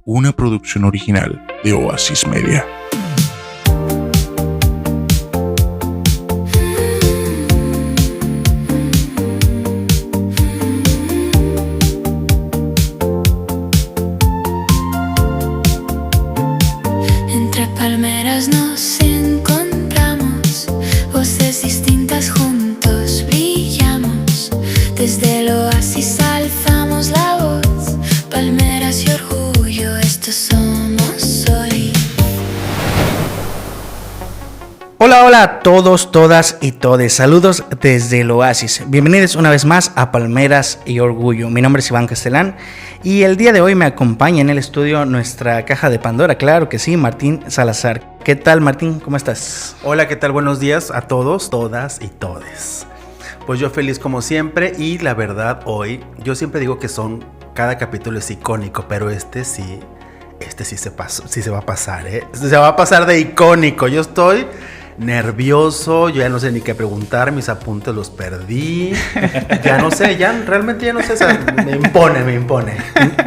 una producción original de Oasis Media. Entre palmeras nos encontramos, voces distintas juntos brillamos. Desde el oasis alzamos la voz, palmeras y orgullo, estos somos hoy. Hola, hola a todos, todas y todes. Saludos desde el Oasis. Bienvenidos una vez más a Palmeras y Orgullo. Mi nombre es Iván Castelán y el día de hoy me acompaña en el estudio nuestra caja de Pandora, claro que sí, Martín Salazar. ¿Qué tal, Martín? ¿Cómo estás? Hola, ¿qué tal? Buenos días a todos, todas y todes. Pues yo feliz como siempre y la verdad hoy, yo siempre digo que cada capítulo es icónico, pero este sí se va a pasar, ¿eh? Se va a pasar de icónico. Yo estoy nervioso, yo ya no sé ni qué preguntar, mis apuntes los perdí, realmente ya no sé, o sea, me impone.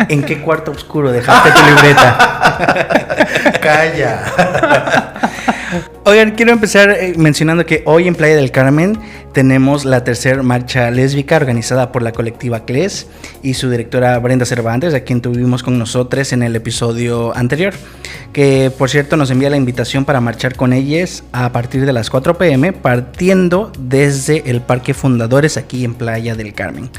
¿En qué cuarto oscuro dejaste tu libreta? Calla. Oigan, quiero empezar mencionando que hoy en Playa del Carmen tenemos la tercera marcha lésbica organizada por la colectiva CLES y su directora Brenda Cervantes, a quien tuvimos con nosotros en el episodio anterior, que por cierto nos envía la invitación para marchar con ellas a partir de las 4 p.m. partiendo desde el Parque Fundadores aquí en Playa del Carmen.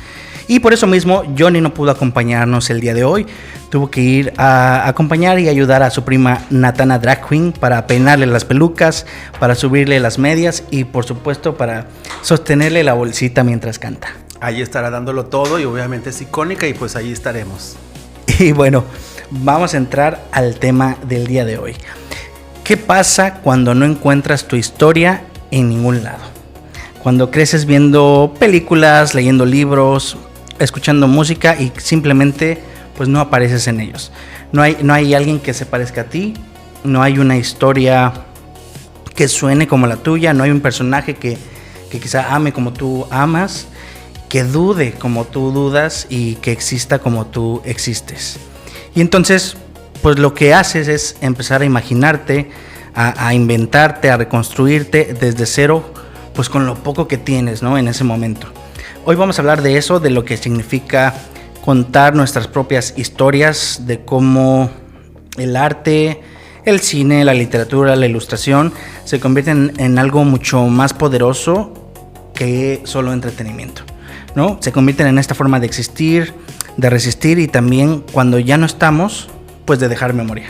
Y por eso mismo Johnny no pudo acompañarnos el día de hoy. Tuvo que ir a acompañar y ayudar a su prima Natana Drag Queen para peinarle las pelucas, para subirle las medias y por supuesto para sostenerle la bolsita mientras canta. Ahí estará dándolo todo y obviamente es icónica y pues ahí estaremos. Y bueno, vamos a entrar al tema del día de hoy. ¿Qué pasa cuando no encuentras tu historia en ningún lado? Cuando creces viendo películas, leyendo libros, escuchando música y simplemente pues no apareces en ellos. No hay alguien que se parezca a ti, no hay una historia que suene como la tuya, no hay un personaje que quizá ame como tú amas, que dude como tú dudas y que exista como tú existes. Y entonces pues lo que haces es empezar a imaginarte, a inventarte, a reconstruirte desde cero, pues con lo poco que tienes, ¿no? En ese momento. Hoy vamos a hablar de eso, de lo que significa contar nuestras propias historias, de cómo el arte, el cine, la literatura, la ilustración se convierten en algo mucho más poderoso que solo entretenimiento, ¿no? Se convierten en esta forma de existir, de resistir y también cuando ya no estamos, pues de dejar memoria,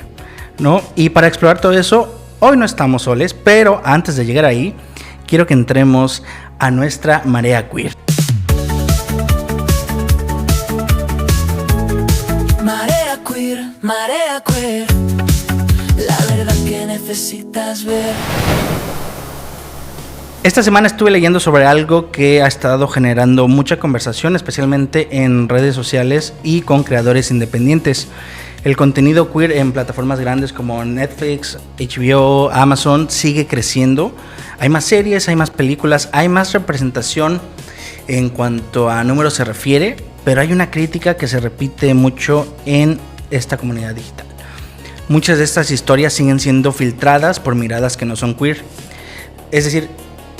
¿no? Y para explorar todo eso, hoy no estamos soles, pero antes de llegar ahí, quiero que entremos a nuestra marea queer. Marea queer, la verdad que necesitas ver. Esta semana estuve leyendo sobre algo que ha estado generando mucha conversación, especialmente en redes sociales y con creadores independientes. El contenido queer en plataformas grandes como Netflix, HBO, Amazon sigue creciendo. Hay más series, hay más películas, hay más representación en cuanto a números se refiere, pero hay una crítica que se repite mucho en esta comunidad digital. Muchas de estas historias siguen siendo filtradas por miradas que no son queer. Es decir,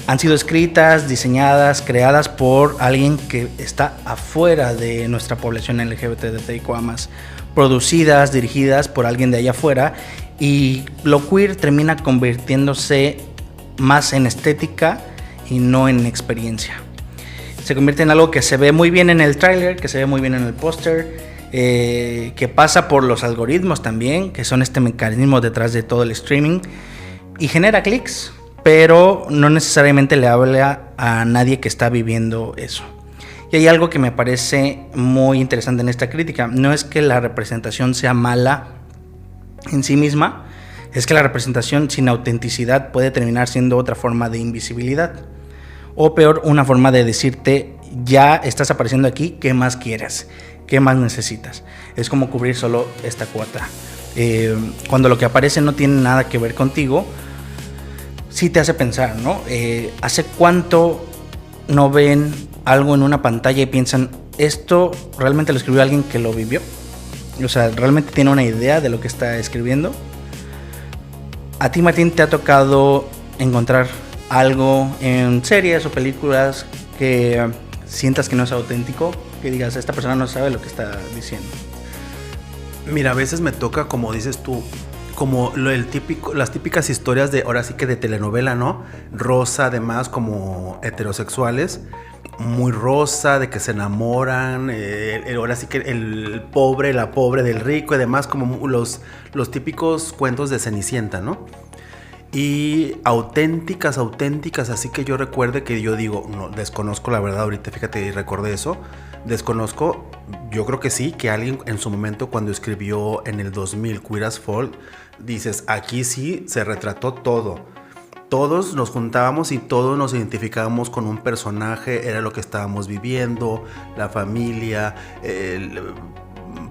han sido escritas, diseñadas, creadas por alguien que está afuera de nuestra población LGBTQIA+, producidas, dirigidas por alguien de allá afuera, y lo queer termina convirtiéndose más en estética y no en experiencia. Se convierte en algo que se ve muy bien en el tráiler, que se ve muy bien en el póster, que pasa por los algoritmos también, que son este mecanismo detrás de todo el streaming, y genera clics, pero no necesariamente le habla a nadie que está viviendo eso. Y hay algo que me parece muy interesante en esta crítica. No es que la representación sea mala en sí misma, es que la representación sin autenticidad puede terminar siendo otra forma de invisibilidad. O peor, una forma de decirte, ya estás apareciendo aquí, ¿qué más quieres? ¿Qué más necesitas? Es como cubrir solo esta cuota. Cuando lo que aparece no tiene nada que ver contigo, sí te hace pensar, ¿no? ¿Hace cuánto no ven algo en una pantalla y piensan, esto realmente lo escribió alguien que lo vivió? O sea, realmente tiene una idea de lo que está escribiendo. ¿A ti, Martín, te ha tocado encontrar algo en series o películas que sientas que no es auténtico? Que digas, esta persona no sabe lo que está diciendo. Mira, a veces me toca, como dices tú, como las típicas historias de, ahora sí que de telenovela, ¿no? Rosa, además, como heterosexuales, muy rosa, de que se enamoran, ahora sí que el pobre, la pobre del rico y demás, como los típicos cuentos de Cenicienta, ¿no? Y auténticas, así que yo recuerde que yo digo, no, desconozco la verdad ahorita, fíjate, recordé eso, desconozco, yo creo que sí, que alguien en su momento cuando escribió en el 2000 Queer as Folk, dices, aquí sí se retrató todo. Todos nos juntábamos y todos nos identificábamos con un personaje, era lo que estábamos viviendo, la familia,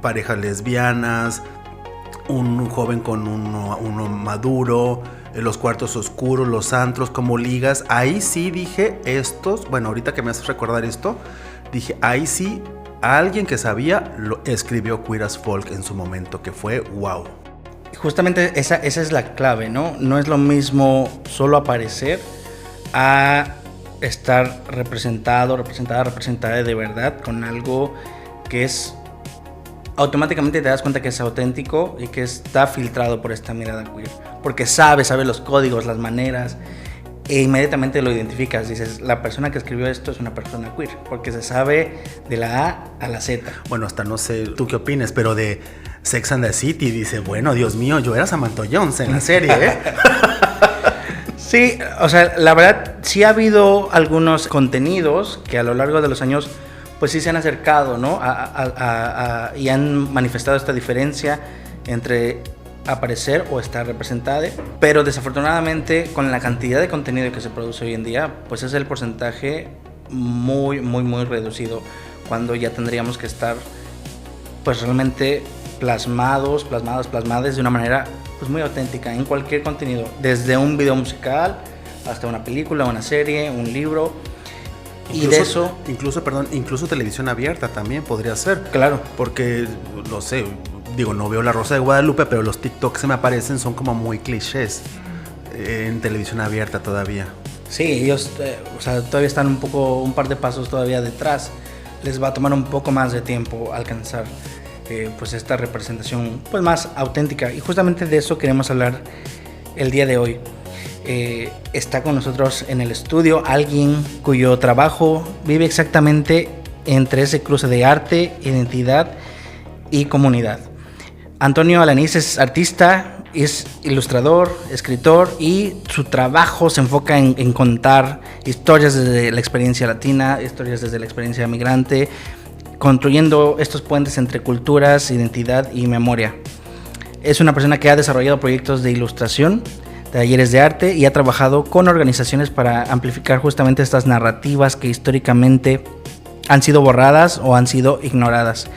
parejas lesbianas, un joven con uno maduro, los cuartos oscuros, los antros, como ligas. Ahí sí dije, bueno, ahorita que me haces recordar esto, dije, ahí sí, alguien que sabía lo escribió Queer as Folk en su momento, que fue wow. Justamente esa es la clave, ¿no? No es lo mismo solo aparecer a estar representada de verdad con algo que es automáticamente te das cuenta que es auténtico y que está filtrado por esta mirada queer, porque sabe los códigos, las maneras, e inmediatamente lo identificas, dices, la persona que escribió esto es una persona queer, porque se sabe de la A a la Z. Bueno, hasta no sé tú qué opinas, pero de Sex and the City dice, bueno, Dios mío, yo era Samantha Jones en la serie, ¿eh? Sí, o sea, la verdad sí ha habido algunos contenidos que a lo largo de los años pues sí se han acercado, ¿no? Y han manifestado esta diferencia entre aparecer o estar representada, pero desafortunadamente con la cantidad de contenido que se produce hoy en día, pues es el porcentaje muy reducido, cuando ya tendríamos que estar pues realmente plasmadas de una manera pues muy auténtica en cualquier contenido, desde un video musical hasta una película, una serie, un libro. Y de eso incluso televisión abierta también podría ser. Claro. Porque, no sé, no veo La Rosa de Guadalupe, pero los TikToks que me aparecen son como muy clichés en televisión abierta todavía. Sí, ellos todavía están un par de pasos todavía detrás. Les va a tomar un poco más de tiempo alcanzar pues esta representación pues más auténtica. Y justamente de eso queremos hablar el día de hoy. Está con nosotros en el estudio alguien cuyo trabajo vive exactamente entre ese cruce de arte, identidad y comunidad. Antonio Alanís es artista, es ilustrador, escritor, y su trabajo se enfoca en contar historias desde la experiencia latina, historias desde la experiencia migrante, construyendo estos puentes entre culturas, identidad y memoria. Es una persona que ha desarrollado proyectos de ilustración, talleres de arte, y ha trabajado con organizaciones para amplificar justamente estas narrativas que históricamente han sido borradas o han sido ignoradas.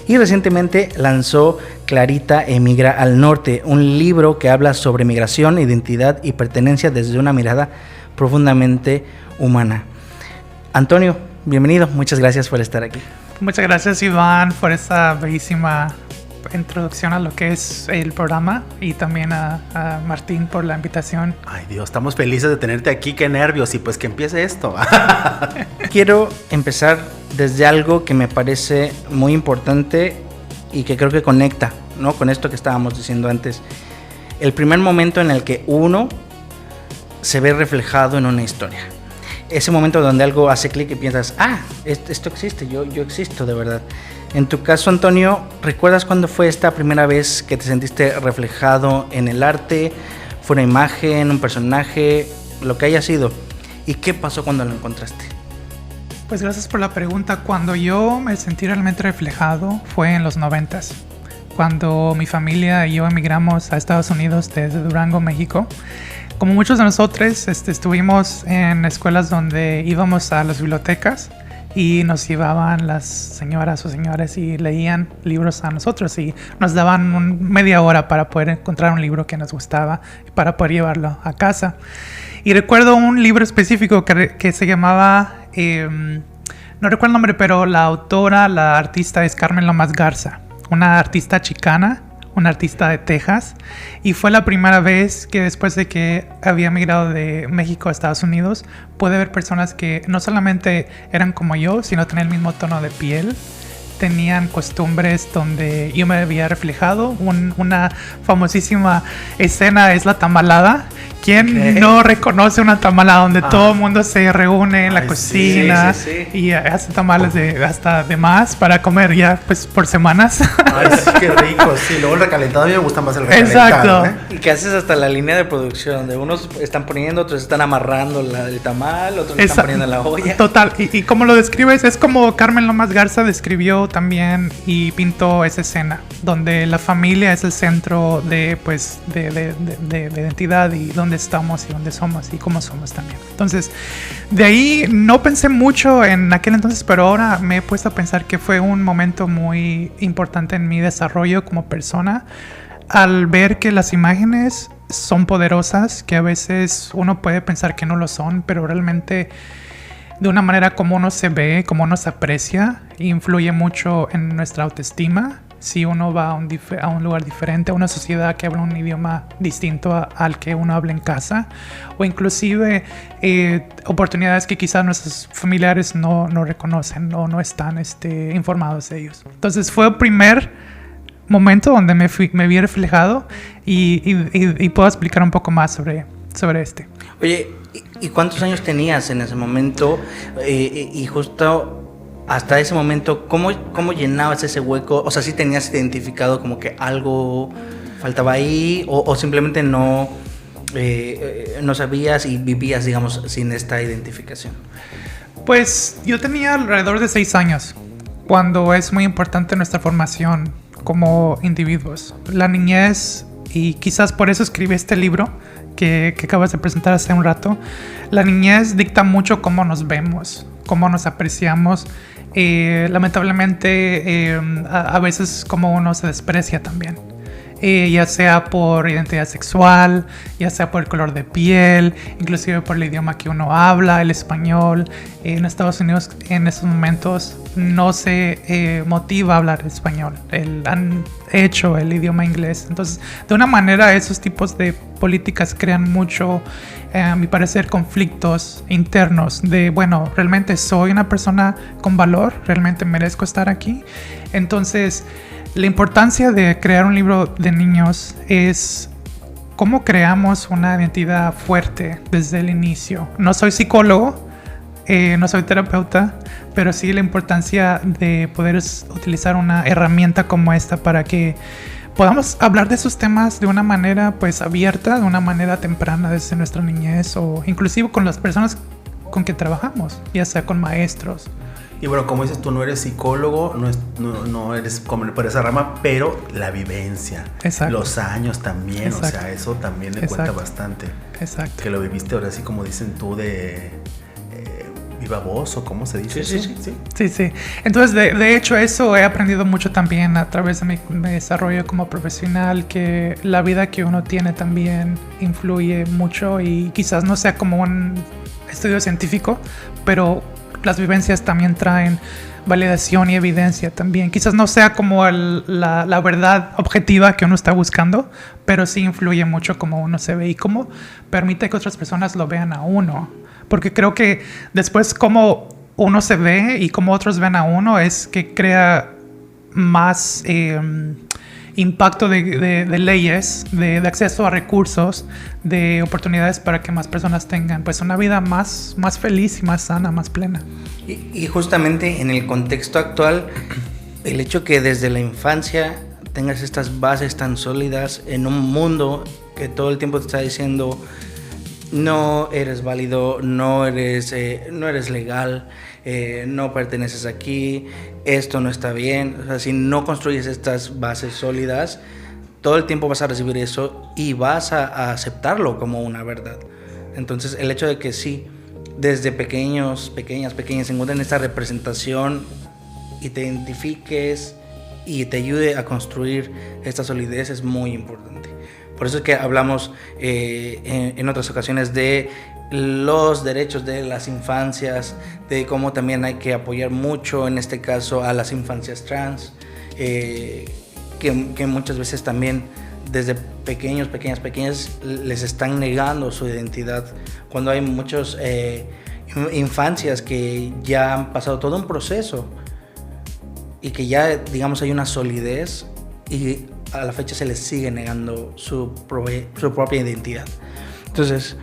Y recientemente lanzó Clarita emigra al norte, un libro que habla sobre migración, identidad y pertenencia desde una mirada profundamente humana. Antonio, bienvenido, muchas gracias por estar aquí. Muchas gracias, Iván, por esta bellísima introducción a lo que es el programa, y también a Martín por la invitación. Ay Dios, estamos felices de tenerte aquí, qué nervios, y pues que empiece esto. Quiero empezar desde algo que me parece muy importante y que creo que conecta, ¿no?, con esto que estábamos diciendo antes. El primer momento en el que uno se ve reflejado en una historia. Ese momento donde algo hace clic y piensas, esto existe, yo existo de verdad. En tu caso, Antonio, ¿recuerdas cuándo fue esta primera vez que te sentiste reflejado en el arte? ¿Fue una imagen, un personaje, lo que haya sido? ¿Y qué pasó cuando lo encontraste? Pues gracias por la pregunta. Cuando yo me sentí realmente reflejado fue en los 90s. Cuando mi familia y yo emigramos a Estados Unidos desde Durango, México. Como muchos de nosotros, estuvimos en escuelas donde íbamos a las bibliotecas y nos llevaban las señoras o señores y leían libros a nosotros, y nos daban media hora para poder encontrar un libro que nos gustaba y para poder llevarlo a casa. Y recuerdo un libro específico que se llamaba, no recuerdo el nombre, pero la autora, la artista es Carmen Lomas Garza. una artista chicana, una artista de Texas, y fue la primera vez que después de que había migrado de México a Estados Unidos, pude ver personas que no solamente eran como yo, sino tenían el mismo tono de piel, tenían costumbres donde yo me había reflejado. Una famosísima escena es la tamalada. ¿Quién no reconoce una tamalada donde todo el mundo se reúne en la cocina y hace tamales hasta de más para comer ya pues por semanas? Ay, sí, qué rico. Sí, luego el recalentado a mí me gusta más el recalentado. Exacto. Y que haces hasta la línea de producción, de unos están poniendo, otros están amarrando el tamal, otros están poniendo la olla. Total, y como lo describes, es como Carmen Lomas Garza describió también y pintó esa escena, donde la familia es el centro de identidad y dónde estamos y dónde somos y cómo somos también. Entonces, de ahí no pensé mucho en aquel entonces, pero ahora me he puesto a pensar que fue un momento muy importante en mi desarrollo como persona, al ver que las imágenes son poderosas, que a veces uno puede pensar que no lo son, pero realmente de una manera como uno se ve, como uno se aprecia, influye mucho en nuestra autoestima. Si uno va a un lugar diferente, a una sociedad que habla un idioma distinto al que uno habla en casa, o inclusive oportunidades que quizás nuestros familiares no reconocen o no están informados de ellos. Entonces fue el primer momento donde me vi reflejado y puedo explicar un poco más sobre este. Oye, ¿y cuántos años tenías en ese momento? Y justo hasta ese momento, ¿cómo llenabas ese hueco? O sea, ¿sí tenías identificado como que algo faltaba ahí o simplemente no sabías y vivías, digamos, sin esta identificación? Pues yo tenía alrededor de 6 años, cuando es muy importante nuestra formación como individuos. La niñez, y quizás por eso escribí este libro que acabas de presentar hace un rato, la niñez dicta mucho cómo nos vemos, cómo nos apreciamos. Lamentablemente a veces como uno se desprecia también, ya sea por identidad sexual, ya sea por el color de piel, inclusive por el idioma que uno habla, el español. En Estados Unidos en estos momentos no se motiva a hablar español, han hecho el idioma inglés. Entonces, de una manera, esos tipos de políticas crean mucho, a mi parecer, conflictos internos de, bueno, realmente soy una persona con valor, realmente merezco estar aquí. Entonces, la importancia de crear un libro de niños es cómo creamos una identidad fuerte desde el inicio. No soy psicólogo, no soy terapeuta, pero sí la importancia de poder utilizar una herramienta como esta para que podamos hablar de esos temas de una manera pues abierta, de una manera temprana desde nuestra niñez, o inclusive con las personas con que trabajamos, ya sea con maestros. Y bueno, como dices, tú no eres psicólogo, no eres como por esa rama, pero la vivencia, los años también, o sea, eso también le cuenta bastante. Exacto. Que lo viviste ahora sí, como dicen tú, de viva voz, o cómo se dice. Sí. Entonces, de hecho, eso he aprendido mucho también a través de mi desarrollo como profesional, que la vida que uno tiene también influye mucho, y quizás no sea como un estudio científico, pero las vivencias también traen validación y evidencia también. Quizás no sea como la verdad objetiva que uno está buscando, pero sí influye mucho cómo uno se ve y cómo permite que otras personas lo vean a uno. Porque creo que después cómo uno se ve y cómo otros ven a uno es que crea más impacto de leyes, de acceso a recursos, de oportunidades para que más personas tengan pues una vida más feliz y más sana, más plena. Y justamente en el contexto actual, el hecho que desde la infancia tengas estas bases tan sólidas en un mundo que todo el tiempo te está diciendo no eres válido, no eres legal, no perteneces aquí, esto no está bien. O sea, si no construyes estas bases sólidas, todo el tiempo vas a recibir eso y vas a aceptarlo como una verdad. Entonces, el hecho de que sí, desde pequeñas, se encuentren esta representación y te identifiques y te ayude a construir esta solidez es muy importante. Por eso es que hablamos en otras ocasiones de los derechos de las infancias, de cómo también hay que apoyar mucho, en este caso, a las infancias trans, que muchas veces también desde pequeñas les están negando su identidad, cuando hay muchas infancias que ya han pasado todo un proceso y que ya, digamos, hay una solidez y a la fecha se les sigue negando su propia identidad. Entonces,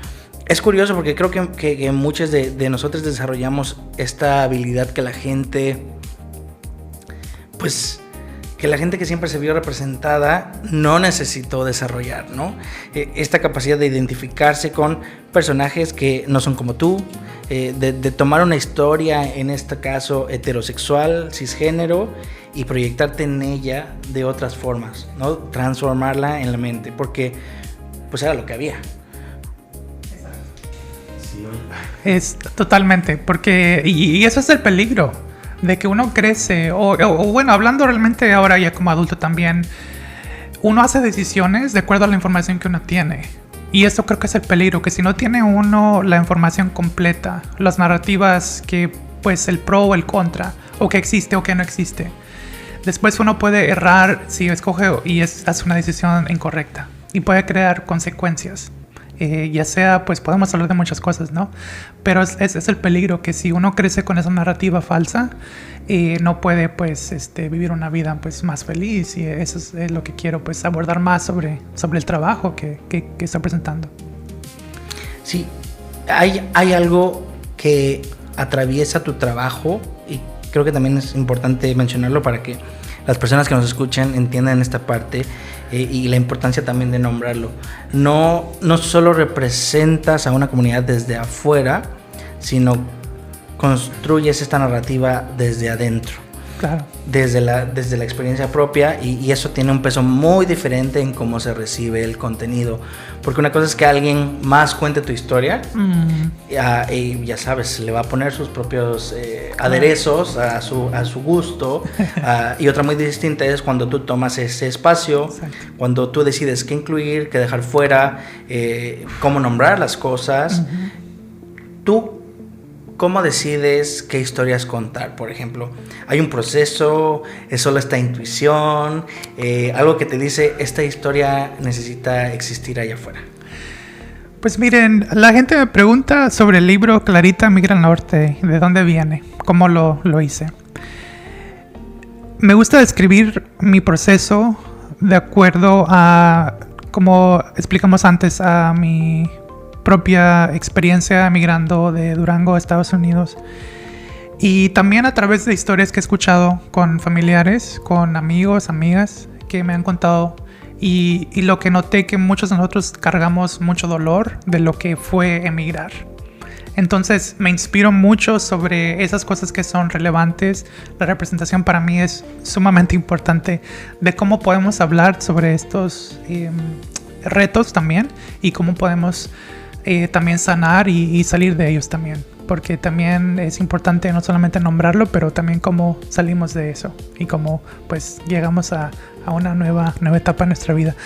es curioso porque creo que muchos de nosotros desarrollamos esta habilidad que la gente, pues, que la gente que siempre se vio representada no necesitó desarrollar, ¿no? Esta capacidad de identificarse con personajes que no son como tú, de tomar una historia, en este caso heterosexual, cisgénero, y proyectarte en ella de otras formas, ¿no? Transformarla en la mente, porque pues era lo que había. Es totalmente, porque y eso es el peligro de que uno crece, o bueno, hablando realmente ahora ya como adulto también, uno hace decisiones de acuerdo a la información que uno tiene. Y esto creo que es el peligro, que si no tiene uno la información completa, las narrativas que, pues, el pro o el contra, o que existe o que no existe, después uno puede errar si escoge y hace una decisión incorrecta y puede crear consecuencias. Ya sea, pues podemos hablar de muchas cosas, ¿no? Pero es el peligro, que si uno crece con esa narrativa falsa, no puede, pues, vivir una vida, pues, más feliz. Y eso es lo que quiero, pues, abordar más sobre el trabajo que estoy presentando. Sí, hay algo que atraviesa tu trabajo y creo que también es importante mencionarlo para que las personas que nos escuchan entiendan esta parte y la importancia también de nombrarlo. No solo representas a una comunidad desde afuera, sino construyes esta narrativa desde adentro. Claro. Desde la experiencia propia, y eso tiene un peso muy diferente en cómo se recibe el contenido. Porque una cosa es que alguien más cuente tu historia, y ya sabes, le va a poner sus propios aderezos a su gusto, y otra muy distinta es cuando tú tomas ese espacio. Exacto. Cuando tú decides qué incluir, qué dejar fuera, cómo nombrar las cosas. Tú, ¿cómo decides qué historias contar? Por ejemplo, ¿hay un proceso? ¿Es solo esta intuición? Algo que te dice, esta historia necesita existir allá afuera. Pues miren, la gente me pregunta sobre el libro Clarita Migra al Norte, ¿de dónde viene? ¿Cómo lo hice? Me gusta describir mi proceso de acuerdo a, como explicamos antes, a mi propia experiencia migrando de Durango a Estados Unidos, y también a través de historias que he escuchado con familiares, con amigos, amigas que me han contado, y lo que noté, que muchos de nosotros cargamos mucho dolor de lo que fue emigrar. Entonces me inspiro mucho sobre esas cosas que son relevantes. La representación para mí es sumamente importante, de cómo podemos hablar sobre estos retos también, y cómo podemos también sanar y salir de ellos también, porque también es importante no solamente nombrarlo, pero también cómo salimos de eso y cómo, pues, llegamos a una nueva etapa en nuestra vida.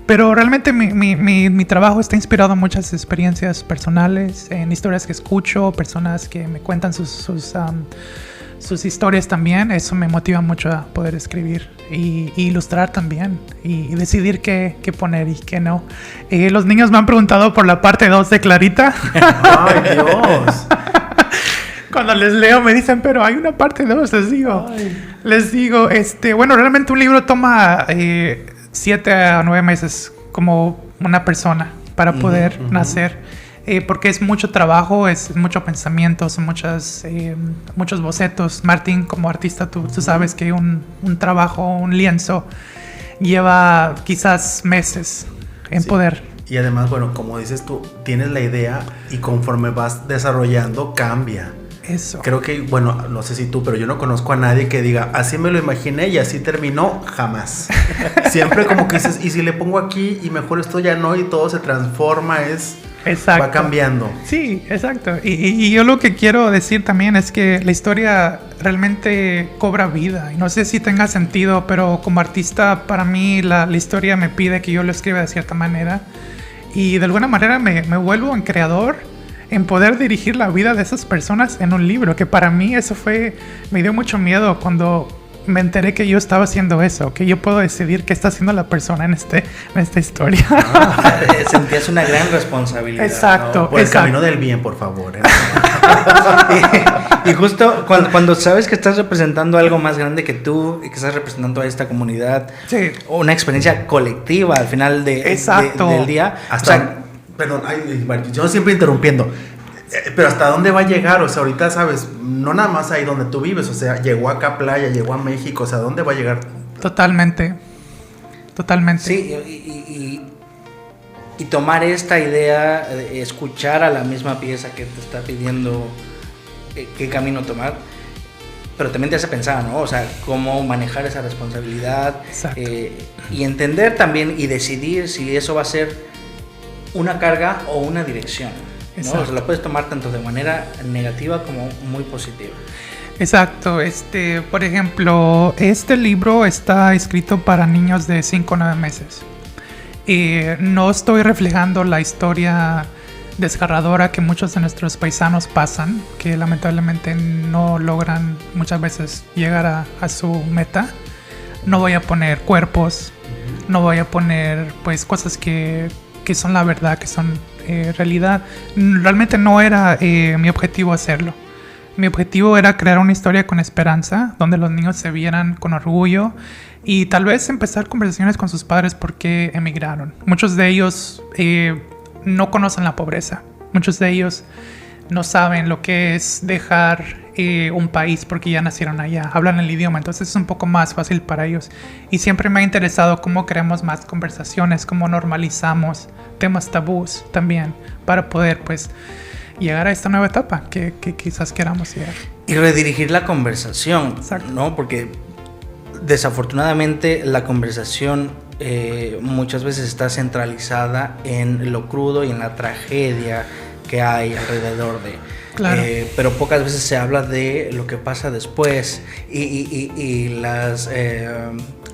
Pero realmente mi trabajo está inspirado en muchas experiencias personales, en historias que escucho, personas que me cuentan sus historias también. Eso me motiva mucho a poder escribir y ilustrar también, y decidir qué poner y qué no. Los niños me han preguntado por la parte 2 de Clarita. ¡Ay, Dios! Cuando les leo me dicen, pero hay una parte 2, les digo, bueno, realmente un libro toma 7 a 9 meses como una persona para poder nacer. Porque es mucho trabajo, es mucho pensamiento, son muchos bocetos. Martín, como artista, tú sabes que un trabajo, un lienzo, lleva quizás meses en poder. Y además, bueno, como dices tú, tienes la idea y conforme vas desarrollando, cambia. Eso. Creo que, bueno, no sé si tú, pero yo no conozco a nadie que diga, así me lo imaginé y así terminó, jamás. Siempre como que dices, y si le pongo aquí y mejor esto ya no, y todo se transforma, exacto. Va cambiando. Sí, exacto. Y yo lo que quiero decir también es que la historia realmente cobra vida. Y no sé si tenga sentido, pero como artista, para mí la historia me pide que yo lo escriba de cierta manera. Y de alguna manera me vuelvo un creador en poder dirigir la vida de esas personas en un libro. Que para mí eso me dio mucho miedo cuando me enteré que yo estaba haciendo eso, que yo puedo decidir qué está haciendo la persona en esta historia. Sentías una gran responsabilidad. Exacto. No, por el camino del bien, por favor. Y justo cuando sabes que estás representando algo más grande que tú y que estás representando a esta comunidad, Sí. una experiencia colectiva al final Exacto. del día. Perdón, yo siempre interrumpiendo. Pero ¿hasta dónde va a llegar? O sea, ahorita sabes, no nada más ahí donde tú vives, o sea, llegó acá a Playa, llegó a México, o sea, ¿dónde va a llegar? Totalmente. Sí, y tomar esta idea, de escuchar a la misma pieza que te está pidiendo qué camino tomar, pero también te hace pensar, ¿no? O sea, cómo manejar esa responsabilidad y entender también y decidir si eso va a ser una carga o una dirección, ¿no? O sea, lo puedes tomar tanto de manera negativa como muy positiva. Exacto. Por ejemplo, este libro está escrito para niños de 5 o 9 meses. No estoy reflejando la historia desgarradora que muchos de nuestros paisanos pasan, que lamentablemente no logran muchas veces llegar a su meta. No voy a poner cuerpos, no voy a poner pues cosas que son la verdad, que son realidad. Realmente no era mi objetivo hacerlo. Mi objetivo era crear una historia con esperanza, donde los niños se vieran con orgullo y tal vez empezar conversaciones con sus padres porque emigraron. Muchos de ellos no conocen la pobreza. Muchos de ellos no saben lo que es dejar un país porque ya nacieron allá, hablan el idioma, entonces es un poco más fácil para ellos. Y siempre me ha interesado cómo creamos más conversaciones, cómo normalizamos temas tabús también, para poder pues llegar a esta nueva etapa que quizás queramos llegar. Y redirigir la conversación, Exacto. ¿no? Porque desafortunadamente la conversación muchas veces está centralizada en lo crudo y en la tragedia que hay alrededor de. Claro. Pero pocas veces se habla de lo que pasa después y las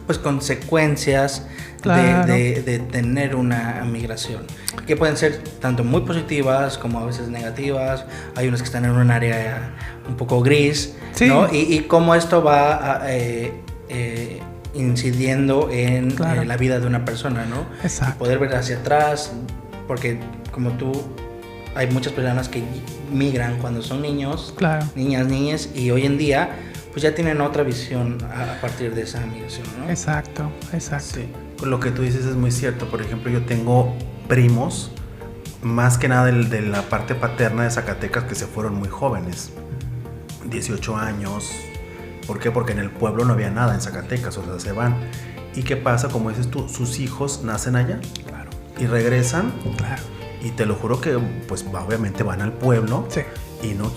pues consecuencias Claro. de tener una migración, que pueden ser tanto muy positivas como a veces negativas. Hay unas que están en un área un poco gris, Sí. ¿no? Y cómo esto va incidiendo en Claro. la vida de una persona, ¿no? Exacto. Y poder ver hacia atrás, porque como tú, hay muchas personas que migran cuando son niños, Claro. niñas, y hoy en día pues ya tienen otra visión a partir de esa migración, ¿no? Exacto. Sí, lo que tú dices es muy cierto. Por ejemplo, yo tengo primos, más que nada de la parte paterna de Zacatecas, que se fueron muy jóvenes, 18 años. ¿Por qué? Porque en el pueblo no había nada en Zacatecas, o sea, se van. ¿Y qué pasa? Como dices tú, sus hijos nacen allá, Claro. y regresan, Claro. y te lo juro que pues obviamente van al pueblo, Sí. y no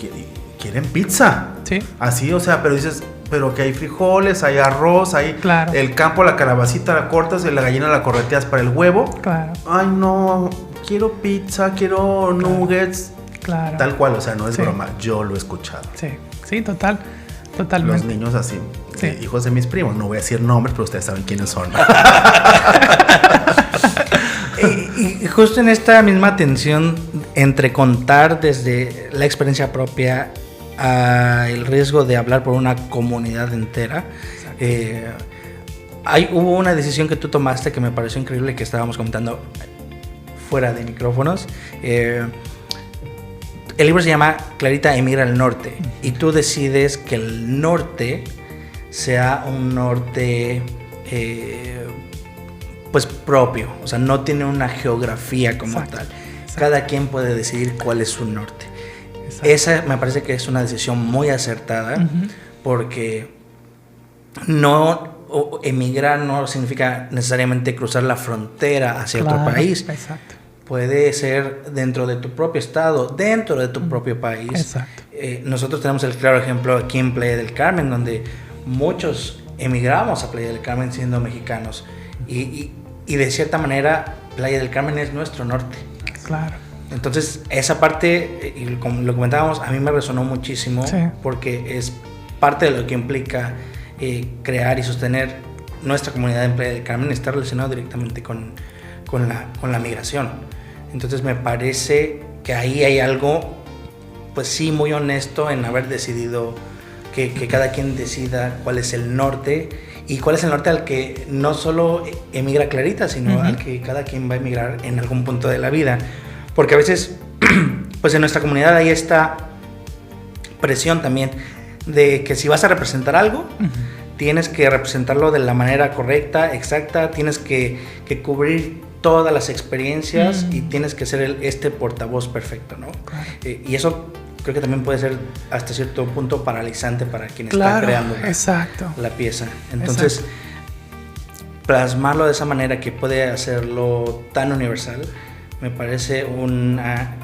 quieren pizza. Sí. Así, o sea, pero dices, pero que hay frijoles, hay arroz, hay Claro. el campo, la calabacita la cortas y la gallina la correteas para el huevo. Claro. Ay, no, quiero pizza, quiero nuggets. Claro. Tal cual, o sea, no es Sí. broma, yo lo he escuchado. Sí, totalmente. Los niños así, Sí. hijos de mis primos, no voy a decir nombres, pero ustedes saben quiénes son. Y justo en esta misma tensión entre contar desde la experiencia propia a el riesgo de hablar por una comunidad entera, hubo una decisión que tú tomaste que me pareció increíble, que estábamos comentando fuera de micrófonos. El libro se llama Clarita emigra al norte, y tú decides que el norte sea un norte pues propio, o sea, no tiene una geografía como Exacto. tal. Exacto. Cada quien puede decidir cuál es su norte. Exacto. Esa me parece que es una decisión muy acertada, Ujú. porque emigrar no significa necesariamente cruzar la frontera hacia otro Claro. país. Exacto. Puede ser dentro de tu propio estado, dentro de tu propio país. Exacto. Nosotros tenemos el claro ejemplo aquí en Playa del Carmen, donde muchos emigramos a Playa del Carmen siendo mexicanos. Y de cierta manera, Playa del Carmen es nuestro norte. Claro. Entonces, esa parte, y como lo comentábamos, a mí me resonó muchísimo, Sí. porque es parte de lo que implica crear y sostener nuestra comunidad en Playa del Carmen, está relacionado directamente con la migración. Entonces, me parece que ahí hay algo, pues sí, muy honesto en haber decidido que cada quien decida cuál es el norte y cuál es el norte al que no solo emigra Clarita, sino al que cada quien va a emigrar en algún punto de la vida. Porque a veces, pues en nuestra comunidad hay esta presión también de que si vas a representar algo, tienes que representarlo de la manera correcta, exacta, tienes que cubrir todas las experiencias y tienes que ser este portavoz perfecto, ¿no? Claro. Y eso creo que también puede ser hasta cierto punto paralizante para quien está creando la pieza. Entonces, plasmarlo de esa manera que puede hacerlo tan universal, me parece una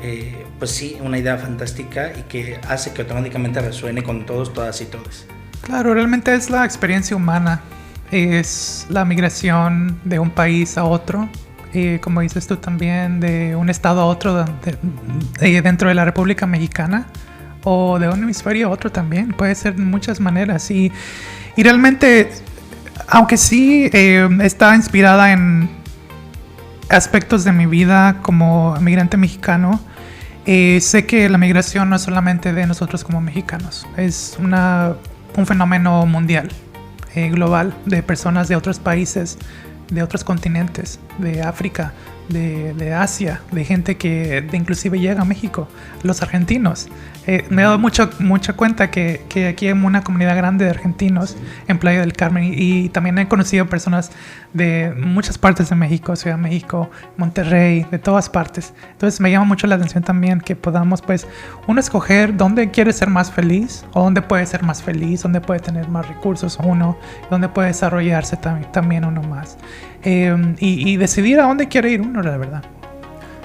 idea fantástica y que hace que automáticamente resuene con todos, todas y todos. Claro, realmente es la experiencia humana, es la migración de un país a otro, como dices tú también, de un estado a otro dentro de la República Mexicana o de un hemisferio a otro también, puede ser de muchas maneras y realmente, aunque sí está inspirada en aspectos de mi vida como migrante mexicano, sé que la migración no es solamente de nosotros como mexicanos, es un fenómeno mundial, global, de personas de otros países, de otros continentes, de África, de Asia, de gente que inclusive llega a México, los argentinos. Me he dado mucha cuenta que aquí hay una comunidad grande de argentinos en Playa del Carmen y también he conocido personas de muchas partes de México, Ciudad de México, Monterrey, de todas partes. Entonces me llama mucho la atención también que podamos, pues, uno escoger dónde quiere ser más feliz o dónde puede ser más feliz, dónde puede tener más recursos uno, dónde puede desarrollarse también uno más. Y decidir a dónde quiere ir uno, la verdad.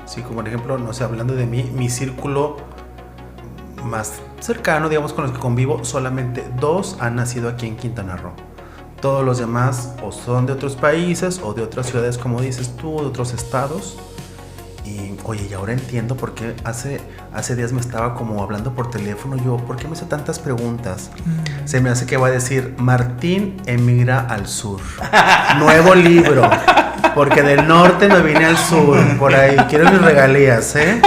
Sí, como por ejemplo, no sé, hablando de mí, mi círculo más cercano, digamos, con los que convivo, solamente 2 han nacido aquí en Quintana Roo. Todos los demás o son de otros países o de otras ciudades, como dices tú, de otros estados. Y oye, y ahora entiendo por qué hace días me estaba como hablando por teléfono. Yo, ¿por qué me hace tantas preguntas? Se me hace que va a decir: Martín emigra al sur. Nuevo libro. Porque del norte me vine al sur. Por ahí. Quiero mis regalías, ¿eh?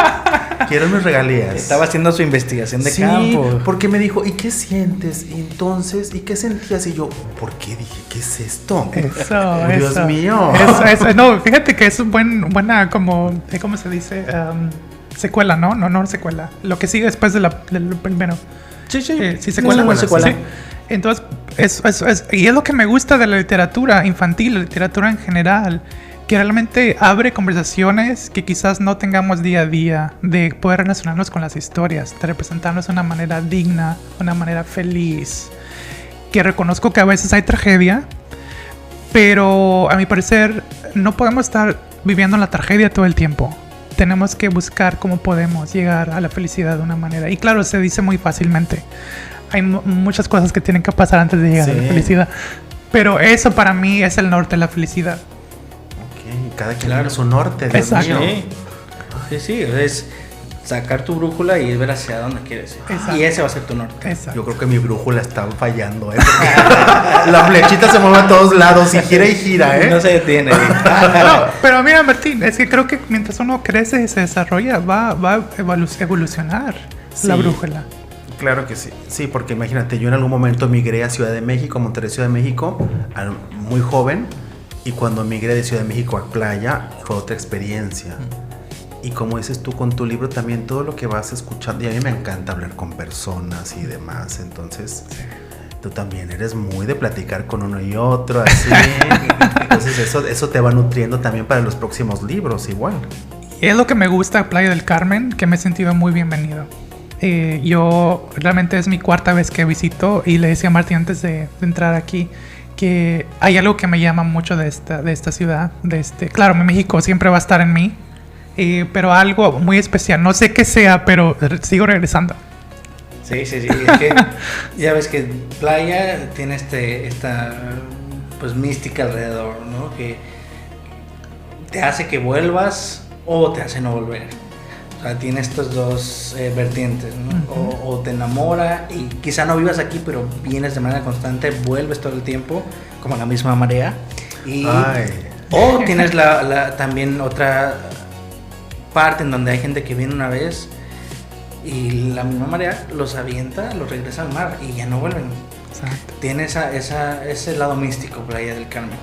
Quiero mis regalías. Estaba haciendo su investigación de campo. Porque me dijo: ¿y qué sientes? Y entonces, ¿y qué sentías? Y yo, ¿por qué? Dije, ¿qué es esto? Dios mío. Eso. No, fíjate que es buena como, ¿cómo se dice? Secuela, ¿no? No secuela. Lo que sigue después del primero. Sí, secuela. secuela. Sí. Entonces, y es lo que me gusta de la literatura infantil, la literatura en general, que realmente abre conversaciones que quizás no tengamos día a día, de poder relacionarnos con las historias, de representarnos de una manera digna, una manera feliz, que reconozco que a veces hay tragedia, pero a mi parecer no podemos estar viviendo la tragedia todo el tiempo. Tenemos que buscar cómo podemos llegar a la felicidad de una manera. Y claro, se dice muy fácilmente. Hay muchas cosas que tienen que pasar antes de llegar a la felicidad. Pero eso para mí es el norte de la felicidad. Ok, cada quien tiene su norte. Dios Exacto. mío. Sí, es sacar tu brújula y ver hacia dónde quieres ir. Exacto. Y ese va a ser tu norte. Exacto. Yo creo que mi brújula está fallando, ¿eh? Porque la flechita se mueve a todos lados y gira, ¿eh? No se detiene. No, pero mira, Martín, es que creo que mientras uno crece y se desarrolla, va a evolucionar la brújula. Claro que sí. Sí, porque imagínate, yo en algún momento migré a Ciudad de México, Monterrey, Ciudad de México, muy joven. Y cuando migré de Ciudad de México a Playa, fue otra experiencia. Y como dices tú con tu libro también, todo lo que vas escuchando, y a mí me encanta hablar con personas y demás, entonces tú también eres muy de platicar con uno y otro, así. Entonces eso te va nutriendo también para los próximos libros, igual. Y es lo que me gusta de Playa del Carmen, que me he sentido muy bienvenido. Yo realmente es mi 4ª vez que visito y le decía a Martín antes de entrar aquí que hay algo que me llama mucho de esta ciudad, claro, México siempre va a estar en mí, pero algo muy especial, no sé qué sea, pero sigo regresando. Sí, es que ya ves que Playa tiene esta pues mística alrededor, ¿no? Que te hace que vuelvas o te hace no volver. O sea, tiene estos dos vertientes, ¿no? O te enamora y quizá no vivas aquí, pero vienes de manera constante, vuelves todo el tiempo, como la misma marea. O tienes también otra parte en donde hay gente que viene una vez y la misma marea los avienta, los regresa al mar y ya no vuelven. Exacto. Tiene ese lado místico, Playa del Carmen.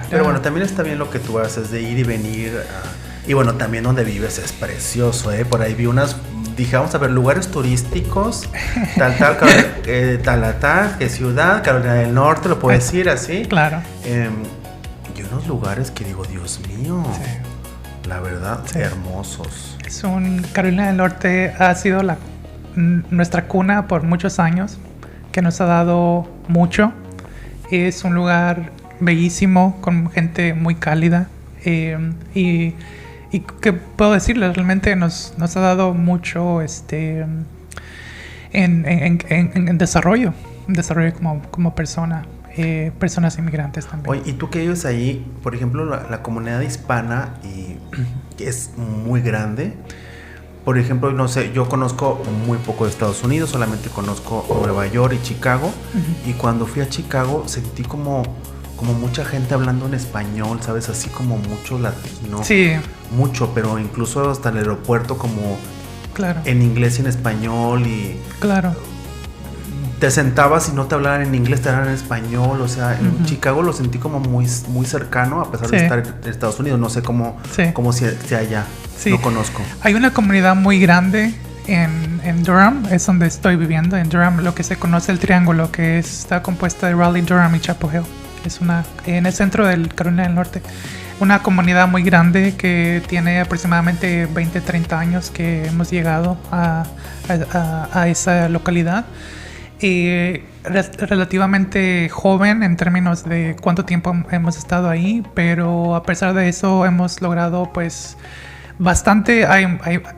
Pero bueno, también está bien lo que tú haces de ir y venir. Y bueno, también donde vives es precioso, ¿eh? Por ahí vi dije, vamos a ver lugares turísticos, tal, qué ciudad, Carolina del Norte, lo puedes decir así. Claro. Y unos lugares que digo, Dios mío, la verdad, hermosos. Carolina del Norte ha sido nuestra cuna por muchos años, que nos ha dado mucho. Es un lugar bellísimo, con gente muy cálida. Y qué puedo decirles, realmente nos ha dado mucho en desarrollo como persona, personas inmigrantes también. Oye, y tú que vives ahí, por ejemplo, la comunidad hispana que es muy grande. Por ejemplo, no sé, yo conozco muy poco de Estados Unidos, solamente conozco Nueva York y Chicago. Uh-huh. Y cuando fui a Chicago sentí como mucha gente hablando en español, ¿sabes? Así como mucho latino. Sí. Mucho, pero incluso hasta el aeropuerto como claro. En inglés y en español y... Claro. Te sentabas y no te hablaban en inglés, te hablaban en español. O sea, en Chicago lo sentí como muy, muy cercano, a pesar de estar en Estados Unidos. No sé cómo sea allá. Sí. No conozco. Hay una comunidad muy grande en Durham, es donde estoy viviendo. En Durham, lo que se conoce el Triángulo, que está compuesta de Raleigh, Durham y Chapel Hill. Es en el centro del Carolina del Norte. Una comunidad muy grande que tiene aproximadamente 20-30 años que hemos llegado a esa localidad. Relativamente joven en términos de cuánto tiempo hemos estado ahí, pero a pesar de eso hemos logrado pues bastante.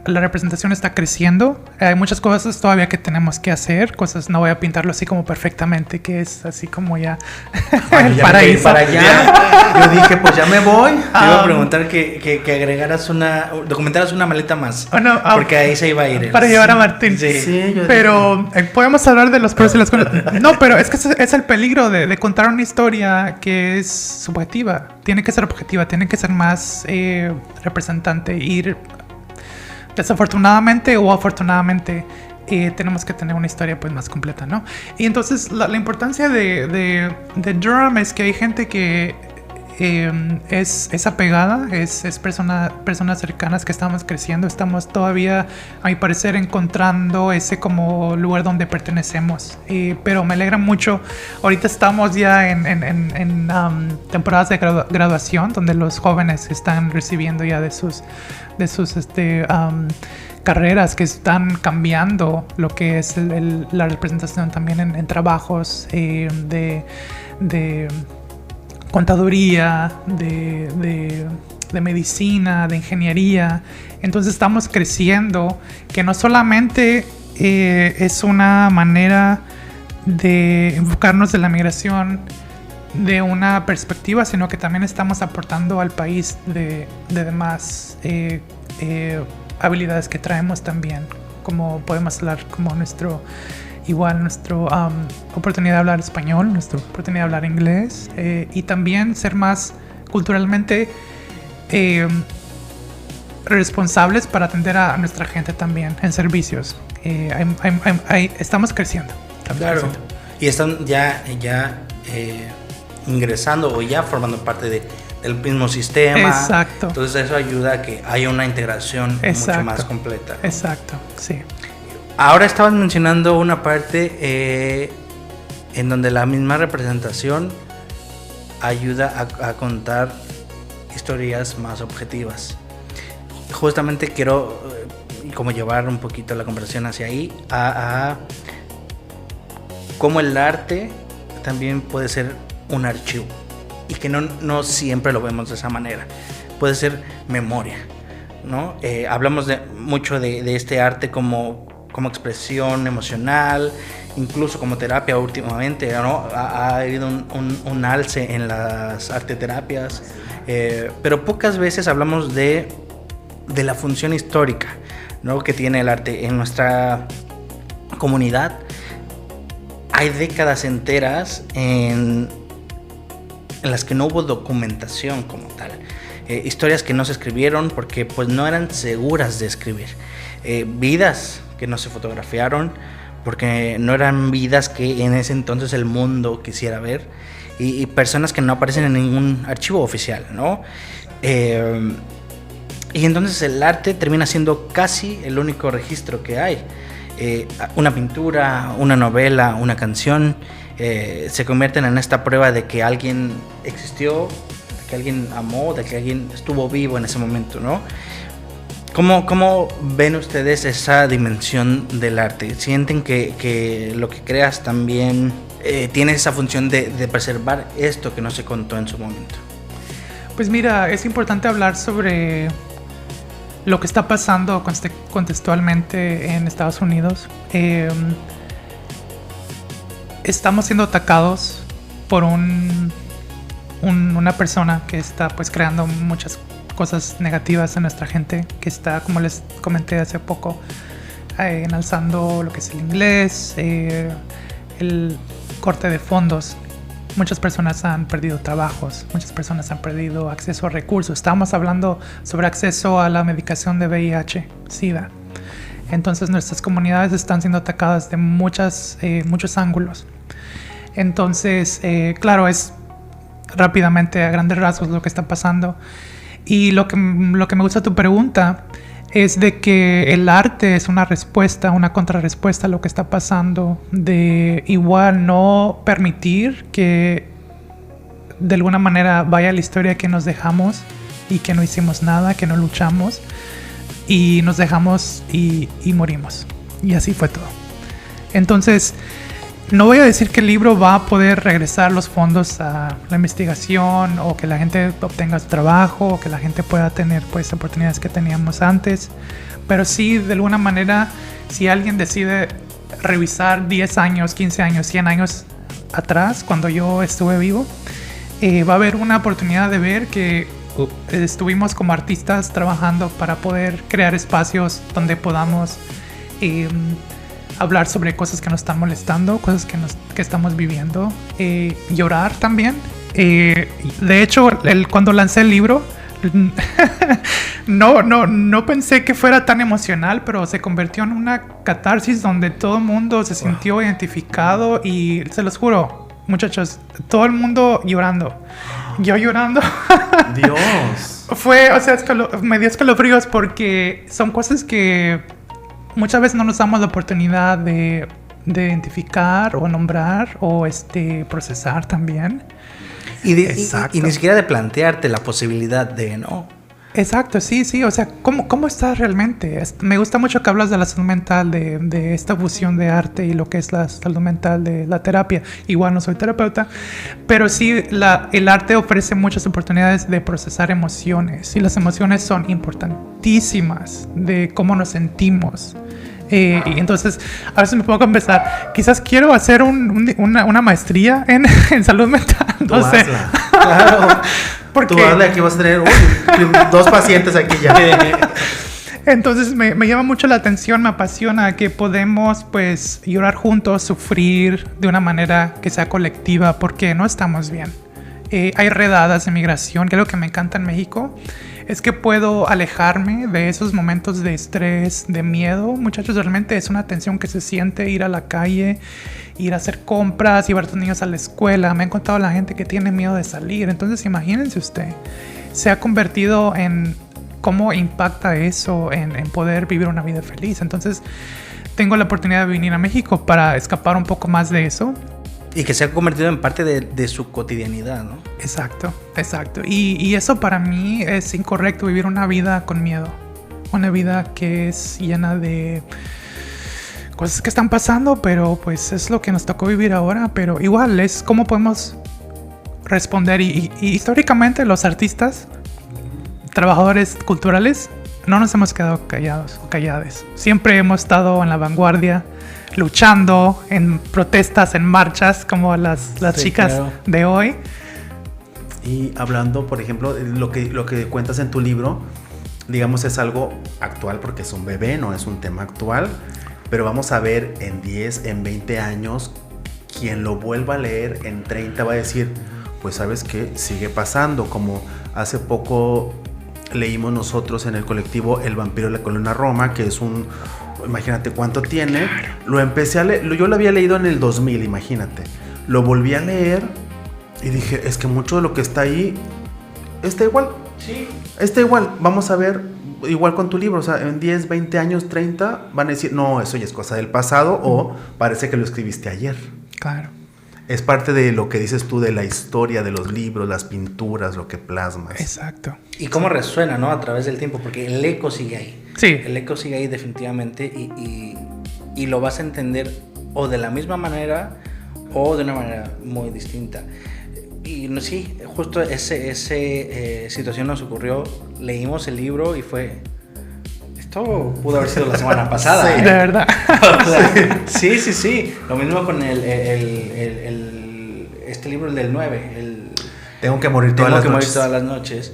La representación está creciendo. Hay muchas cosas todavía que tenemos que hacer. No voy a pintarlo así como perfectamente, que es así como ya el paraíso. Para allá. Yo dije, pues ya me voy. Te iba a preguntar que agregaras documentaras una maleta más. Porque ahí se iba a ir. Para llevar a Martín. Sí. Pero podemos hablar de los pros y las contras. No, pero es que es el peligro de contar una historia que es subjetiva. Tiene que ser objetiva, tiene que ser más representante. Desafortunadamente o afortunadamente tenemos que tener una historia pues más completa, ¿no? Y entonces la importancia de Durham es que hay gente que es apegada, es personas cercanas que estamos creciendo, estamos todavía, a mi parecer, encontrando ese como lugar donde pertenecemos. Pero me alegra mucho. Ahorita estamos ya en temporadas de graduación, donde los jóvenes están recibiendo ya de sus carreras, que están cambiando lo que es la representación también en trabajos de contaduría, de medicina, de ingeniería. Entonces estamos creciendo, que no solamente es una manera de enfocarnos en la migración de una perspectiva, sino que también estamos aportando al país de demás habilidades que traemos también, como podemos hablar como nuestra oportunidad de hablar español, nuestra oportunidad de hablar inglés, y también ser más culturalmente responsables para atender a nuestra gente también en servicios. Estamos creciendo. Claro. Y están ya ingresando o ya formando parte del mismo sistema. Exacto. Entonces eso ayuda a que haya una integración mucho más completa, ¿no? Exacto, sí. Ahora estabas mencionando una parte en donde la misma representación ayuda a contar historias más objetivas. Justamente quiero como llevar un poquito la conversación hacia ahí, a cómo el arte también puede ser un archivo y que no siempre lo vemos de esa manera. Puede ser memoria, ¿no? Hablamos mucho de este arte como expresión emocional, incluso como terapia últimamente, ¿no? Ha habido un alce en las arteterapias, pero pocas veces hablamos de la función histórica, ¿no? Que tiene el arte en nuestra comunidad. Hay décadas enteras en las que no hubo documentación como tal, historias que no se escribieron porque pues no eran seguras de escribir, vidas que no se fotografiaron, porque no eran vidas que en ese entonces el mundo quisiera ver, y personas que no aparecen en ningún archivo oficial, ¿no? Y entonces el arte termina siendo casi el único registro que hay. Una pintura, una novela, una canción se convierten en esta prueba de que alguien existió, de que alguien amó, de que alguien estuvo vivo en ese momento, ¿no? ¿Cómo ven ustedes esa dimensión del arte? ¿Sienten que lo que creas también tiene esa función de preservar esto que no se contó en su momento? Pues mira, es importante hablar sobre lo que está pasando contextualmente en Estados Unidos. Estamos siendo atacados por una persona que está pues creando muchas cosas negativas en nuestra gente, que está, como les comenté hace poco, enalzando lo que es el inglés, el corte de fondos. Muchas personas han perdido trabajos, muchas personas han perdido acceso a recursos. Estábamos hablando sobre acceso a la medicación de VIH, SIDA. Entonces nuestras comunidades están siendo atacadas de muchos ángulos. Entonces, claro, es rápidamente, a grandes rasgos, lo que está pasando. Y lo que me gusta de tu pregunta es de que el arte es una respuesta, una contrarrespuesta a lo que está pasando, de igual no permitir que de alguna manera vaya la historia que nos dejamos y que no hicimos nada, que no luchamos y nos dejamos y morimos. Y así fue todo. Entonces, no voy a decir que el libro va a poder regresar los fondos a la investigación, o que la gente obtenga su trabajo, o que la gente pueda tener pues oportunidades que teníamos antes, pero sí, de alguna manera, si alguien decide revisar 10 años, 15 años, 100 años atrás, cuando yo estuve vivo, va a haber una oportunidad de ver que estuvimos como artistas trabajando para poder crear espacios donde podamos hablar sobre cosas que nos están molestando, cosas que estamos viviendo, llorar también. De hecho, cuando lancé el libro, no pensé que fuera tan emocional, pero se convirtió en una catarsis donde todo el mundo se sintió identificado, y se los juro, muchachos, todo el mundo llorando. Yo llorando. Dios. Me dio escalofríos, porque son cosas que muchas veces no nos damos la oportunidad de identificar o nombrar o procesar también. Y ni siquiera de plantearte la posibilidad de, ¿no? Exacto, sí. O sea, ¿cómo estás realmente? Me gusta mucho que hablas de la salud mental, de esta fusión de arte y lo que es la salud mental de la terapia. Igual no soy terapeuta, pero sí, el arte ofrece muchas oportunidades de procesar emociones. Y las emociones son importantísimas de cómo nos sentimos. Y entonces, a veces me pongo a empezar. Quizás quiero hacer una maestría en salud mental. No sé. Hazla. Claro. Porque tú hazle, aquí vas a tener 2 pacientes aquí ya. Entonces me llama mucho la atención, me apasiona que podemos pues llorar juntos, sufrir de una manera que sea colectiva, porque no estamos bien. Hay redadas de migración, que es lo que me encanta en México, es que puedo alejarme de esos momentos de estrés, de miedo. Muchachos, realmente es una tensión que se siente ir a la calle, ir a hacer compras, llevar a tus niños a la escuela. Me han contado la gente que tiene miedo de salir. Entonces imagínense usted, se ha convertido en cómo impacta eso en poder vivir una vida feliz. Entonces tengo la oportunidad de venir a México para escapar un poco más de eso. Y que se ha convertido en parte de su cotidianidad, ¿no? Exacto. Y eso para mí es incorrecto, vivir una vida con miedo. Una vida que es llena de cosas que están pasando, pero pues es lo que nos tocó vivir ahora. Pero igual es cómo podemos responder. Y históricamente los artistas, trabajadores culturales, no nos hemos quedado callados o calladas. Siempre hemos estado en la vanguardia, luchando en protestas, en marchas, como las chicas, claro, de hoy. Y hablando, por ejemplo, lo que cuentas en tu libro, digamos, es algo actual porque es un bebé, no es un tema actual, pero vamos a ver en 10, en 20 años, quien lo vuelva a leer en 30 va a decir, pues sabes qué, sigue pasando, como hace poco leímos nosotros en el colectivo El vampiro de la colonia Roma, que es imagínate cuánto tiene. Lo empecé a leer, yo lo había leído en el 2000, imagínate. Lo volví a leer y dije, es que mucho de lo que está ahí está igual. Sí. Está igual, vamos a ver, igual con tu libro, o sea, en 10, 20 años, 30, van a decir, no, eso ya es cosa del pasado o parece que lo escribiste ayer. Claro. Es parte de lo que dices tú de la historia de los libros, las pinturas, lo que plasmas. Exacto. Y cómo resuena, ¿no? A través del tiempo, porque el eco sigue ahí. Sí. El eco sigue ahí definitivamente y lo vas a entender o de la misma manera o de una manera muy distinta. Y no, sí, justo esa situación nos ocurrió, leímos el libro y fue... Esto pudo haber sido la semana pasada. Sí, ¿eh? de verdad. O sea, sí. Lo mismo con este libro, el del 9. Tengo que morir todas las noches.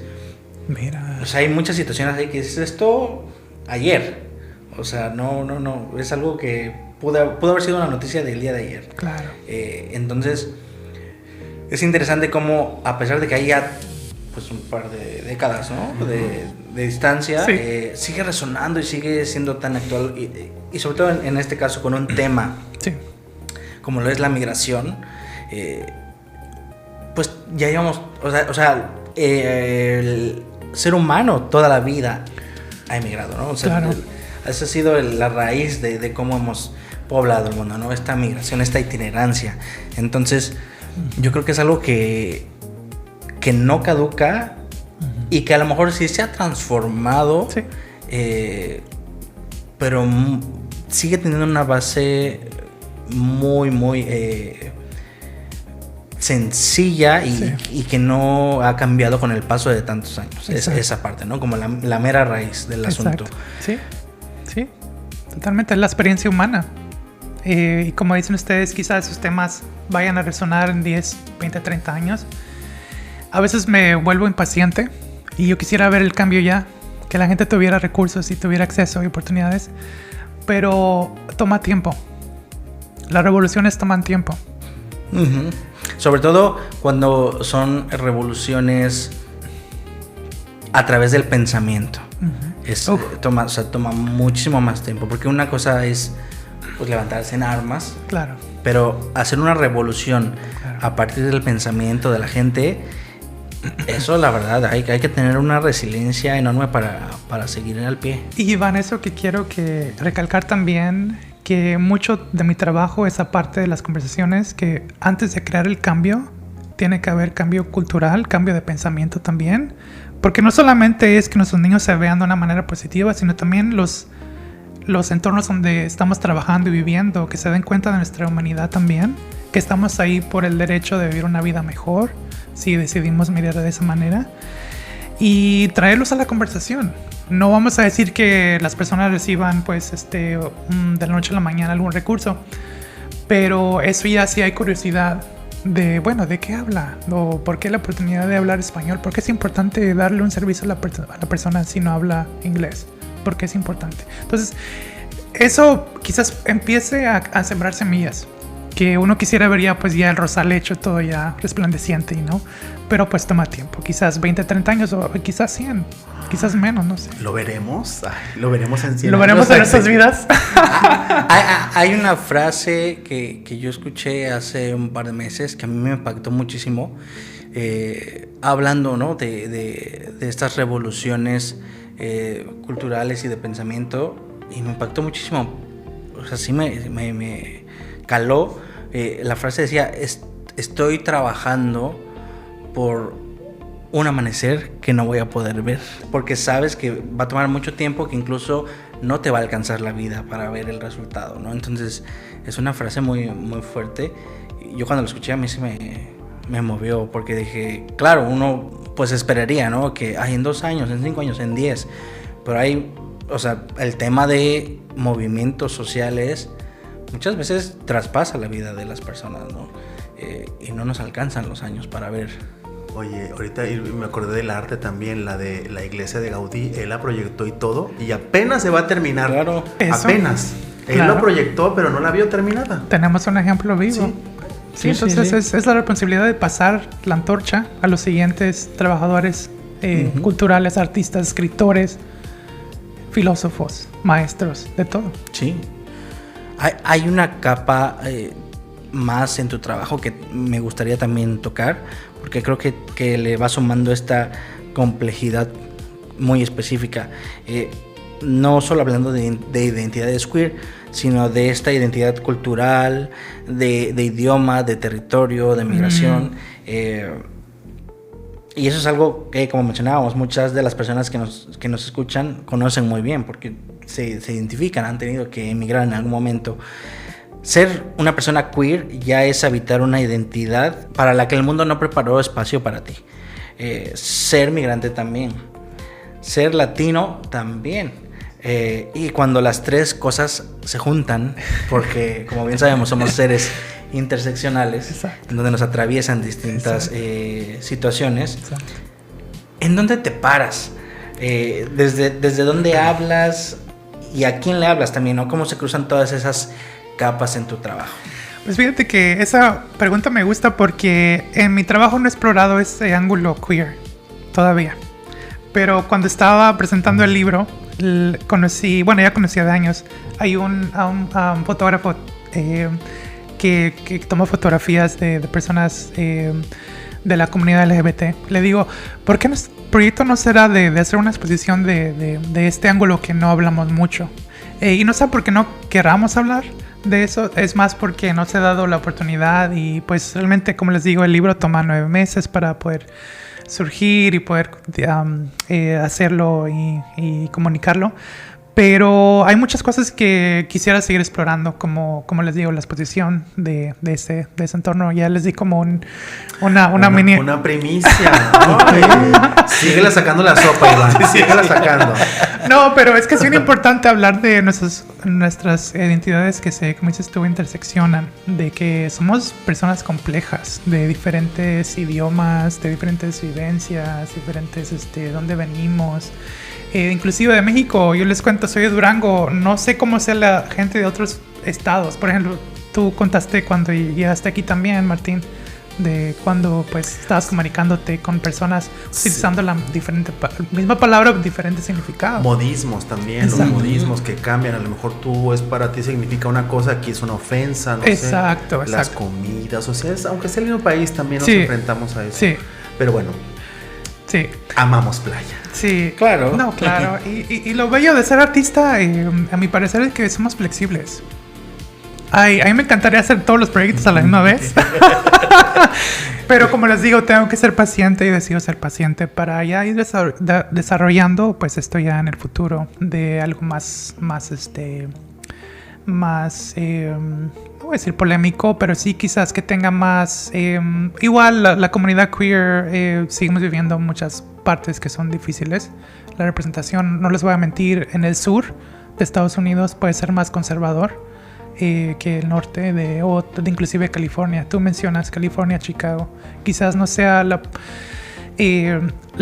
Mira. O sea, hay muchas situaciones ahí que dices esto ayer. O sea, no. Es algo que pudo haber sido una noticia del día de ayer. Claro. Entonces, es interesante cómo, a pesar de que hay ya pues, un par de décadas, ¿no? de distancia, Sí. Sigue resonando y sigue siendo tan actual. Y sobre todo en este caso con un tema Sí. como lo es la migración, pues ya llevamos, o sea, el ser humano toda la vida ha emigrado, ¿no? O sea, Claro. esa ha sido la raíz de cómo hemos poblado el mundo, ¿no? Esta migración, esta itinerancia. Entonces, yo creo que es algo que no caduca y que a lo mejor sí se ha transformado, Sí. pero sigue teniendo una base muy sencilla y que no ha cambiado con el paso de tantos años. Esa parte, ¿no? Como la mera raíz del asunto. Sí, totalmente, es la experiencia humana. Y como dicen ustedes, quizás esos temas vayan a resonar en 10, 20, 30 años. A veces me vuelvo impaciente y yo quisiera ver el cambio ya, que la gente tuviera recursos y tuviera acceso y oportunidades, pero toma tiempo. Las revoluciones toman tiempo. Uh-huh. Sobre todo cuando son revoluciones a través del pensamiento. Uh-huh. Toma muchísimo más tiempo, porque una cosa es pues, levantarse en armas, Claro. pero hacer una revolución Claro. a partir del pensamiento de la gente, eso la verdad hay que tener una resiliencia enorme para seguir al pie. Y Iván, eso que quiero que recalcar también, que mucho de mi trabajo es aparte de las conversaciones, que antes de crear el cambio, tiene que haber cambio cultural, cambio de pensamiento también, porque no solamente es que nuestros niños se vean de una manera positiva, sino también los entornos donde estamos trabajando y viviendo, que se den cuenta de nuestra humanidad también, que estamos ahí por el derecho de vivir una vida mejor, si decidimos mirar de esa manera, y traerlos a la conversación. No vamos a decir que las personas reciban pues de la noche a la mañana algún recurso, pero eso ya sí hay curiosidad de, bueno, ¿de qué habla? ¿O por qué la oportunidad de hablar español? ¿Por qué es importante darle un servicio a la persona si no habla inglés? ¿Por qué es importante? Entonces, eso quizás empiece a sembrar semillas, que uno quisiera ver ya pues ya el rosal hecho, todo ya resplandeciente, ¿no? Pero pues toma tiempo, quizás 20, 30 años o quizás 100, quizás menos, no sé. ¿Lo veremos? Ay, lo veremos en 100 Lo años. veremos en nuestras vidas. Hay una frase que yo escuché hace un par de meses que a mí me impactó muchísimo, hablando, ¿no? de estas revoluciones culturales y de pensamiento, y me impactó muchísimo. O sea, sí me caló. La frase decía: estoy trabajando por un amanecer que no voy a poder ver, porque sabes que va a tomar mucho tiempo, que incluso no te va a alcanzar la vida para ver el resultado, ¿no? Entonces es una frase muy fuerte. Yo cuando la escuché a mí sí me movió, porque dije, claro, uno pues esperaría, ¿no? Que en 2 años, en 5 años, en 10, pero hay, o sea, el tema de movimientos sociales muchas veces traspasa la vida de las personas, ¿no? Y no nos alcanzan los años para ver. Oye, ahorita me acordé del arte también, la de la iglesia de Gaudí. Él la proyectó y todo, y apenas se va a terminar. Claro. Eso. Apenas. Él Claro. lo proyectó, pero no la vio terminada. Tenemos un ejemplo vivo. Sí, entonces es la responsabilidad de pasar la antorcha a los siguientes trabajadores culturales, artistas, escritores. filósofos, maestros, de todo. Sí. Hay una capa más en tu trabajo que me gustaría también tocar, porque creo que le va sumando esta complejidad muy específica. No solo hablando de identidades queer, sino de esta identidad cultural, de idioma, de territorio, de migración. Y eso es algo que, como mencionábamos, muchas de las personas que nos escuchan conocen muy bien, porque se identifican, han tenido que emigrar en algún momento. Ser una persona queer ya es habitar una identidad para la que el mundo no preparó espacio para ti. Ser migrante también. Ser latino también. Y cuando las tres cosas se juntan, porque como bien sabemos somos seres interseccionales, Exacto. en donde nos atraviesan distintas situaciones. Exacto. ¿En dónde te paras? ¿Desde dónde hablas? ¿Y a quién le hablas también? ¿No? ¿Cómo se cruzan todas esas capas en tu trabajo? Pues fíjate que esa pregunta me gusta porque en mi trabajo no he explorado ese ángulo queer todavía. Pero cuando estaba presentando el libro, ya conocía de años, hay un fotógrafo que toma fotografías de personas de la comunidad LGBT. Le digo, ¿por qué nuestro proyecto no será de hacer una exposición de este ángulo que no hablamos mucho? Y no sé por qué no queramos hablar de eso, es más porque no se ha dado la oportunidad y pues realmente, como les digo, el libro toma 9 meses para poder surgir y poder hacerlo y comunicarlo. Pero hay muchas cosas que quisiera seguir explorando, como les digo, la exposición de ese entorno. Ya les di como una mini... Una primicia. Ay, síguela sacando la sopa, Iván. Síguela sacando. No, pero es que es bien importante hablar de nuestras identidades que como dices tú, interseccionan. De que somos personas complejas, de diferentes idiomas, de diferentes vivencias, diferentes dónde venimos. Inclusive de México, yo les cuento, soy de Durango, no sé cómo sea la gente de otros estados. Por ejemplo, tú contaste cuando llegaste aquí también, Martín, de cuando pues estabas comunicándote con personas utilizando la misma palabra, diferente significado. Modismos también, Exacto. Los modismos que cambian. A lo mejor para ti significa una cosa, aquí es una ofensa, no Exacto, sé. Las exacto. comidas, o sea, aunque sea el mismo país, también nos Sí. enfrentamos a eso. Sí, Pero bueno, sí. amamos playa. Sí, Claro. No, claro. Y lo bello de ser artista, a mi parecer, es que somos flexibles. Ay, a mí me encantaría hacer todos los proyectos a la misma vez. Pero como les digo, tengo que ser paciente y decido ser paciente para ya ir desarrollando pues esto ya en el futuro de algo más no voy a decir polémico, pero sí quizás que tenga más... igual la comunidad queer seguimos viviendo muchas partes que son difíciles. La representación, no les voy a mentir, en el sur de Estados Unidos puede ser más conservador que el norte de inclusive California. Tú mencionas California, Chicago. Quizás no sea la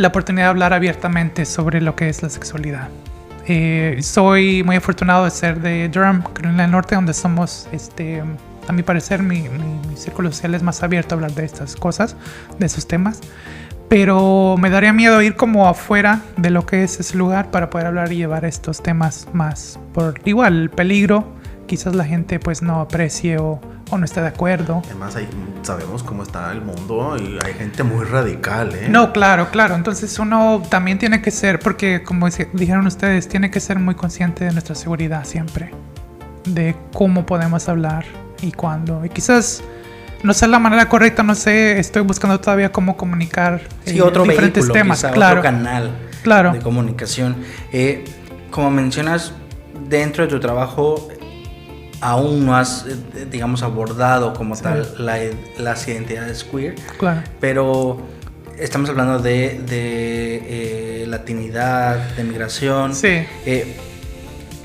oportunidad de hablar abiertamente sobre lo que es la sexualidad. Soy muy afortunado de ser de Durham, Carolina del Norte, donde somos, a mi parecer, mi círculo social es más abierto a hablar de estas cosas, de esos temas. Pero me daría miedo ir como afuera de lo que es ese lugar para poder hablar y llevar estos temas más por igual el peligro. Quizás la gente pues no aprecie o no esté de acuerdo. Además, sabemos cómo está el mundo y hay gente muy radical, ¿eh? No, claro. Entonces uno también tiene que ser, porque como dijeron ustedes, tiene que ser muy consciente de nuestra seguridad siempre. De cómo podemos hablar y cuándo. Y quizás no sé la manera correcta, no sé, estoy buscando todavía cómo comunicar Otro diferentes vehículo, temas. quizá, Claro. otro canal de comunicación. Como mencionas, dentro de tu trabajo aún no has, digamos, abordado como tal las identidades queer. Claro. Pero estamos hablando de latinidad, de migración. Sí.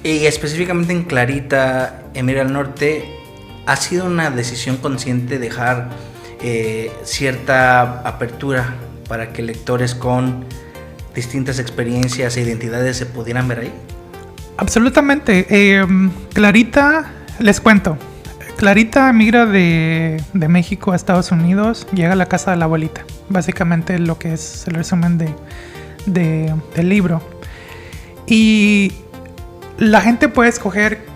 Y específicamente en Clarita, Emilia del Norte, ¿ha sido una decisión consciente dejar cierta apertura para que lectores con distintas experiencias e identidades se pudieran ver ahí? Absolutamente. Clarita, les cuento. Clarita migra de México a Estados Unidos, llega a la casa de la abuelita. Básicamente lo que es el resumen del libro. Y la gente puede escoger.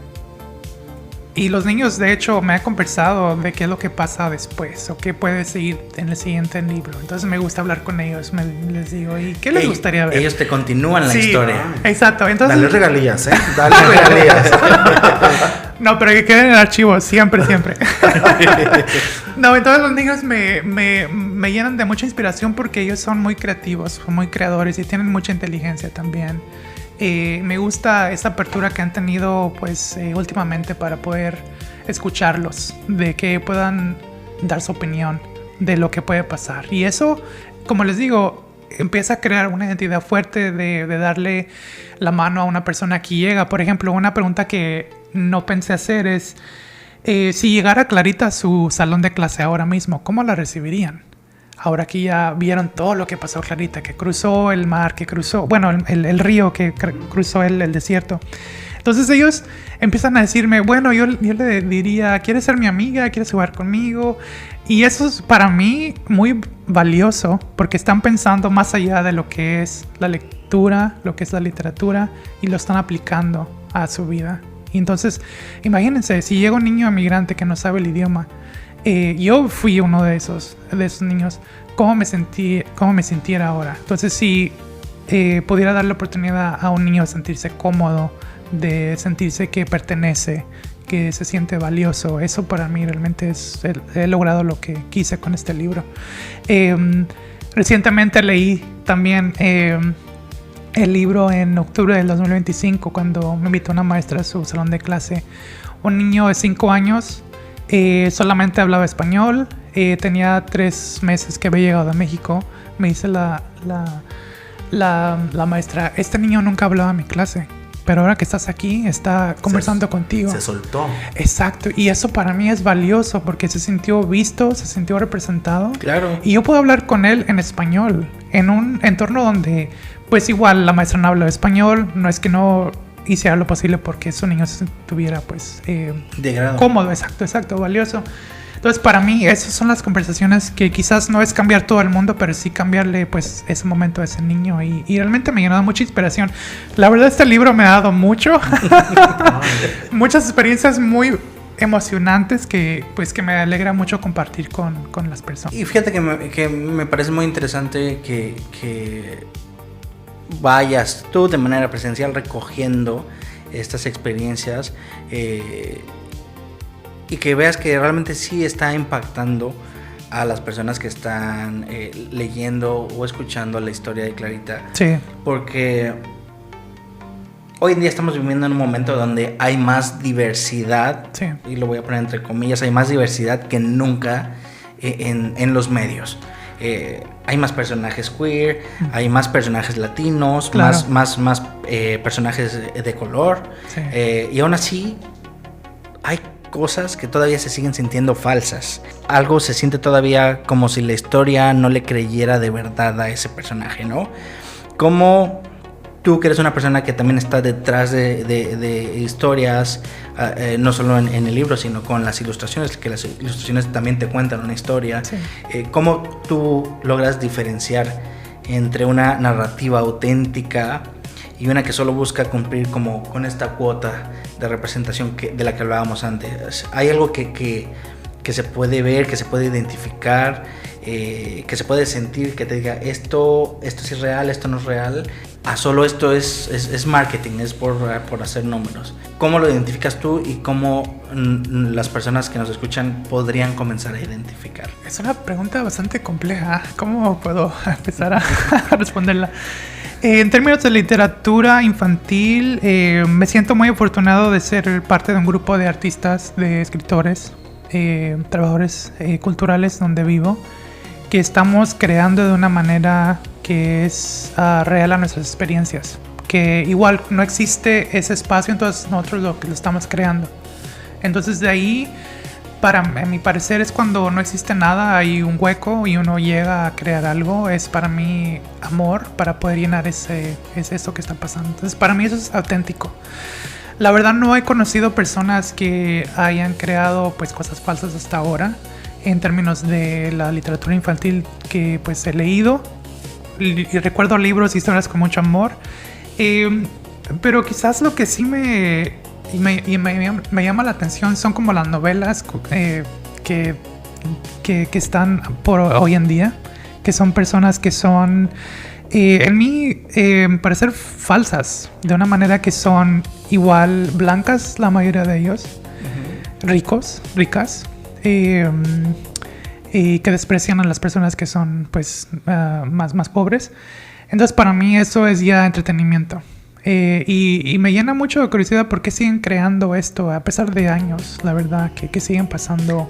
Y los niños, de hecho, me han conversado de qué es lo que pasa después o qué puede seguir en el siguiente libro. Entonces me gusta hablar con ellos, les digo, ¿y qué les gustaría ver? Ellos te continúan la Sí, historia. Exacto. Entonces, Dale regalías, ¿eh? Dale regalías. no, pero que quede en el archivo, siempre. No, entonces los niños me llenan de mucha inspiración porque ellos son muy creativos, son muy creadores y tienen mucha inteligencia también. Me gusta esa apertura que han tenido pues últimamente para poder escucharlos, de que puedan dar su opinión de lo que puede pasar. Y eso, como les digo, empieza a crear una identidad fuerte de darle la mano a una persona que llega. Por ejemplo, una pregunta que no pensé hacer es, si llegara Clarita a su salón de clase ahora mismo, ¿cómo la recibirían? Ahora que ya vieron todo lo que pasó Clarita, que cruzó el mar, que cruzó, bueno, el río, que cruzó el desierto. Entonces ellos empiezan a decirme, bueno, yo le diría, ¿quieres ser mi amiga? ¿Quieres jugar conmigo? Y eso es para mí muy valioso, porque están pensando más allá de lo que es la lectura, lo que es la literatura, y lo están aplicando a su vida. Y entonces, imagínense, si llega un niño inmigrante que no sabe el idioma, yo fui uno de esos niños, ¿cómo me sintiera ahora? Entonces, si pudiera dar la oportunidad a un niño de sentirse cómodo, de sentirse que pertenece, que se siente valioso, eso para mí realmente he logrado lo que quise con este libro. Recientemente leí también el libro en octubre del 2025, cuando me invitó una maestra a su salón de clase. Un niño de 5 años, solamente hablaba español, tenía 3 meses que había llegado a México. Me dice la maestra, este niño nunca hablaba en mi clase, pero ahora que estás aquí, está conversando contigo. Se soltó. Exacto, y eso para mí es valioso porque se sintió visto, se sintió representado. Claro. Y yo puedo hablar con él en español, en un entorno donde, pues igual la maestra no habla español, no es que no hiciera lo posible porque su niño se estuviera pues cómodo, exacto, valioso. Entonces para mí esas son las conversaciones que quizás no es cambiar todo el mundo, pero sí cambiarle pues ese momento a ese niño, y realmente me llenó de mucha inspiración. La verdad, este libro me ha dado mucho, muchas experiencias muy emocionantes que me alegra mucho compartir con las personas. Y fíjate que me parece muy interesante que vayas tú de manera presencial recogiendo estas experiencias, y que veas que realmente sí está impactando a las personas que están leyendo o escuchando la historia de Clarita. Sí. Porque hoy en día estamos viviendo en un momento donde hay más diversidad, Sí. y lo voy a poner entre comillas, hay más diversidad que nunca en los medios. Hay más personajes queer, hay más personajes latinos, Claro. más personajes de color, Sí. y aún así hay cosas que todavía se siguen sintiendo falsas. Algo se siente todavía como si la historia no le creyera de verdad a ese personaje, ¿no? Como tú, que eres una persona que también está detrás de historias, no solo en el libro, sino con las ilustraciones, que las ilustraciones también te cuentan una historia. Sí. ¿Cómo tú logras diferenciar entre una narrativa auténtica y una que solo busca cumplir como con esta cuota de representación de la que hablábamos antes? ¿Hay algo que se puede ver, que se puede identificar, que se puede sentir, que te diga esto sí es real, esto no es real, solo esto es marketing, es por hacer números? ¿Cómo lo identificas tú y cómo las personas que nos escuchan podrían comenzar a identificar? Es una pregunta bastante compleja. ¿Cómo puedo empezar a responderla? En términos de literatura infantil, me siento muy afortunado de ser parte de un grupo de artistas, de escritores, trabajadores culturales donde vivo, que estamos creando de una manera que es real a nuestras experiencias. Que igual no existe ese espacio, entonces nosotros lo estamos creando. Entonces de ahí, a mi parecer, es cuando no existe nada, hay un hueco y uno llega a crear algo. Es para mí amor para poder llenar eso que está pasando. Entonces para mí eso es auténtico. La verdad, no he conocido personas que hayan creado pues cosas falsas hasta ahora en términos de la literatura infantil que pues he leído, y recuerdo libros y historias con mucho amor. Pero quizás lo que sí me llama la atención son como las novelas que están por hoy en día, que son personas que son, en mi parecer, falsas, de una manera que son igual blancas, la mayoría de ellos, ricas, y que desprecian a las personas que son pues más pobres. Entonces para mí eso es ya entretenimiento. Y me llena mucho de curiosidad por qué siguen creando esto a pesar de años, la verdad, que siguen pasando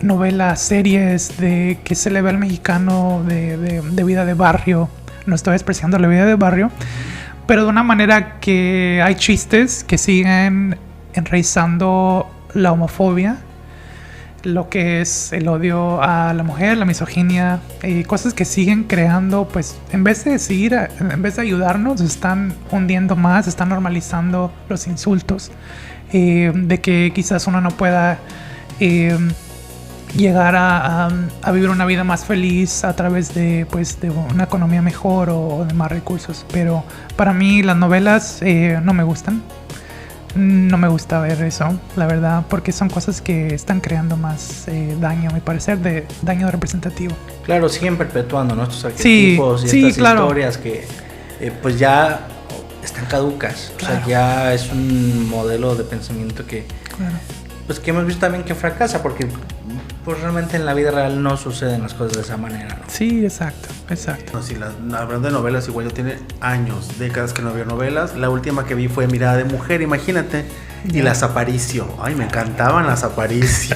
novelas, series de que se le ve al mexicano de vida de barrio. No estoy despreciando la vida de barrio, pero de una manera que hay chistes que siguen enraizando la homofobia, lo que es el odio a la mujer, la misoginia, cosas que siguen creando, pues en vez de ayudarnos, están hundiendo más, están normalizando los insultos, de que quizás uno no pueda llegar a vivir una vida más feliz a través de una economía mejor o de más recursos. Pero para mí las novelas no me gustan. No me gusta ver eso, la verdad, porque son cosas que están creando más daño, a mi parecer, de daño representativo. Claro, siguen perpetuando, ¿no? Estos arquetipos y estas historias que pues ya están caducas. Claro. O sea, ya es un modelo de pensamiento que, pues, que hemos visto también que fracasa, porque pues realmente en la vida real no suceden las cosas de esa manera, ¿no? Sí, exacto. No, sí, hablando de novelas, igual yo tiene años, décadas que no veo novelas. La última que vi fue Mirada de Mujer, imagínate. Y Las Aparicio. Ay, me encantaban Las Aparicio.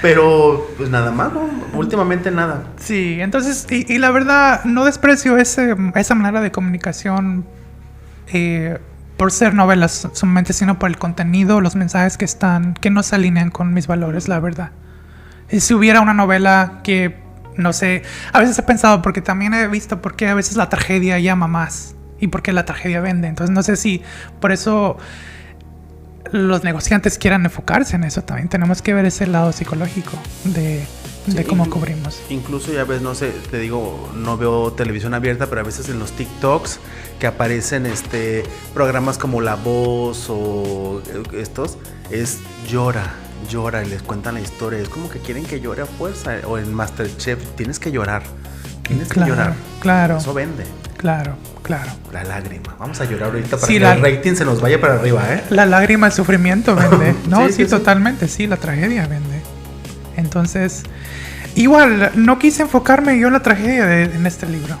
Pero pues nada más, ¿no? Últimamente nada. Sí, entonces, y la verdad, no desprecio esa manera de comunicación por ser novelas sumamente, sino por el contenido, los mensajes que no se alinean con mis valores, la verdad. Y si hubiera una novela que, no sé, a veces he pensado, porque también he visto por qué a veces la tragedia llama más y por qué la tragedia vende. Entonces no sé si por eso los negociantes quieran enfocarse en eso. También tenemos que ver ese lado psicológico de cómo cubrimos. Incluso ya ves, no sé, te digo, no veo televisión abierta, pero a veces en los TikToks que aparecen programas como La Voz o estos, es llora y les cuentan la historia. Es como que quieren que llore a fuerza. O en MasterChef, tienes que llorar. Que llorar. Claro. Eso vende. Claro. La lágrima. Vamos a llorar ahorita para que el rating se nos vaya para arriba, ¿eh? La lágrima, el sufrimiento vende. No, sí, sí, totalmente. Sí, la tragedia vende. Entonces, igual, no quise enfocarme yo en la tragedia en este libro.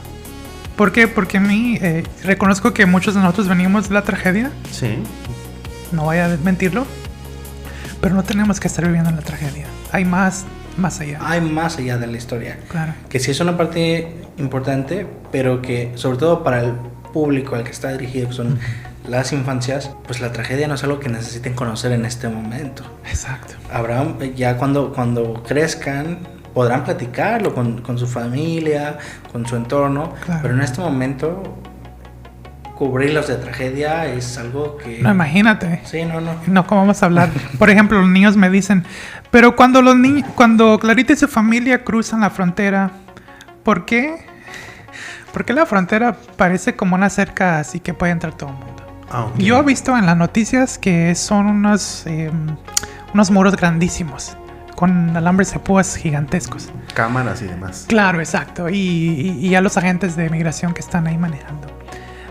¿Por qué? Porque a mí, reconozco que muchos de nosotros venimos de la tragedia. Sí. No voy a desmentirlo. Pero no tenemos que estar viviendo en la tragedia. Hay más allá. Hay más allá de la historia. Claro. Que sí es una parte importante, pero que sobre todo para el público al que está dirigido, que son las infancias, pues la tragedia no es algo que necesiten conocer en este momento. Exacto. Habrá, ya cuando crezcan, podrán platicarlo con su familia, con su entorno, claro. Pero en este momento cubrirlos de tragedia es algo que... No, imagínate. Sí, no. No, ¿cómo vamos a hablar? Por ejemplo, los niños me dicen, pero cuando Clarita y su familia cruzan la frontera, ¿por qué? ¿Por qué la frontera parece como una cerca así que puede entrar todo el mundo? Okay. Yo he visto en las noticias que son unos muros grandísimos, con alambres de púas gigantescos. Cámaras y demás. Claro, exacto. Y ya los agentes de migración que están ahí manejando.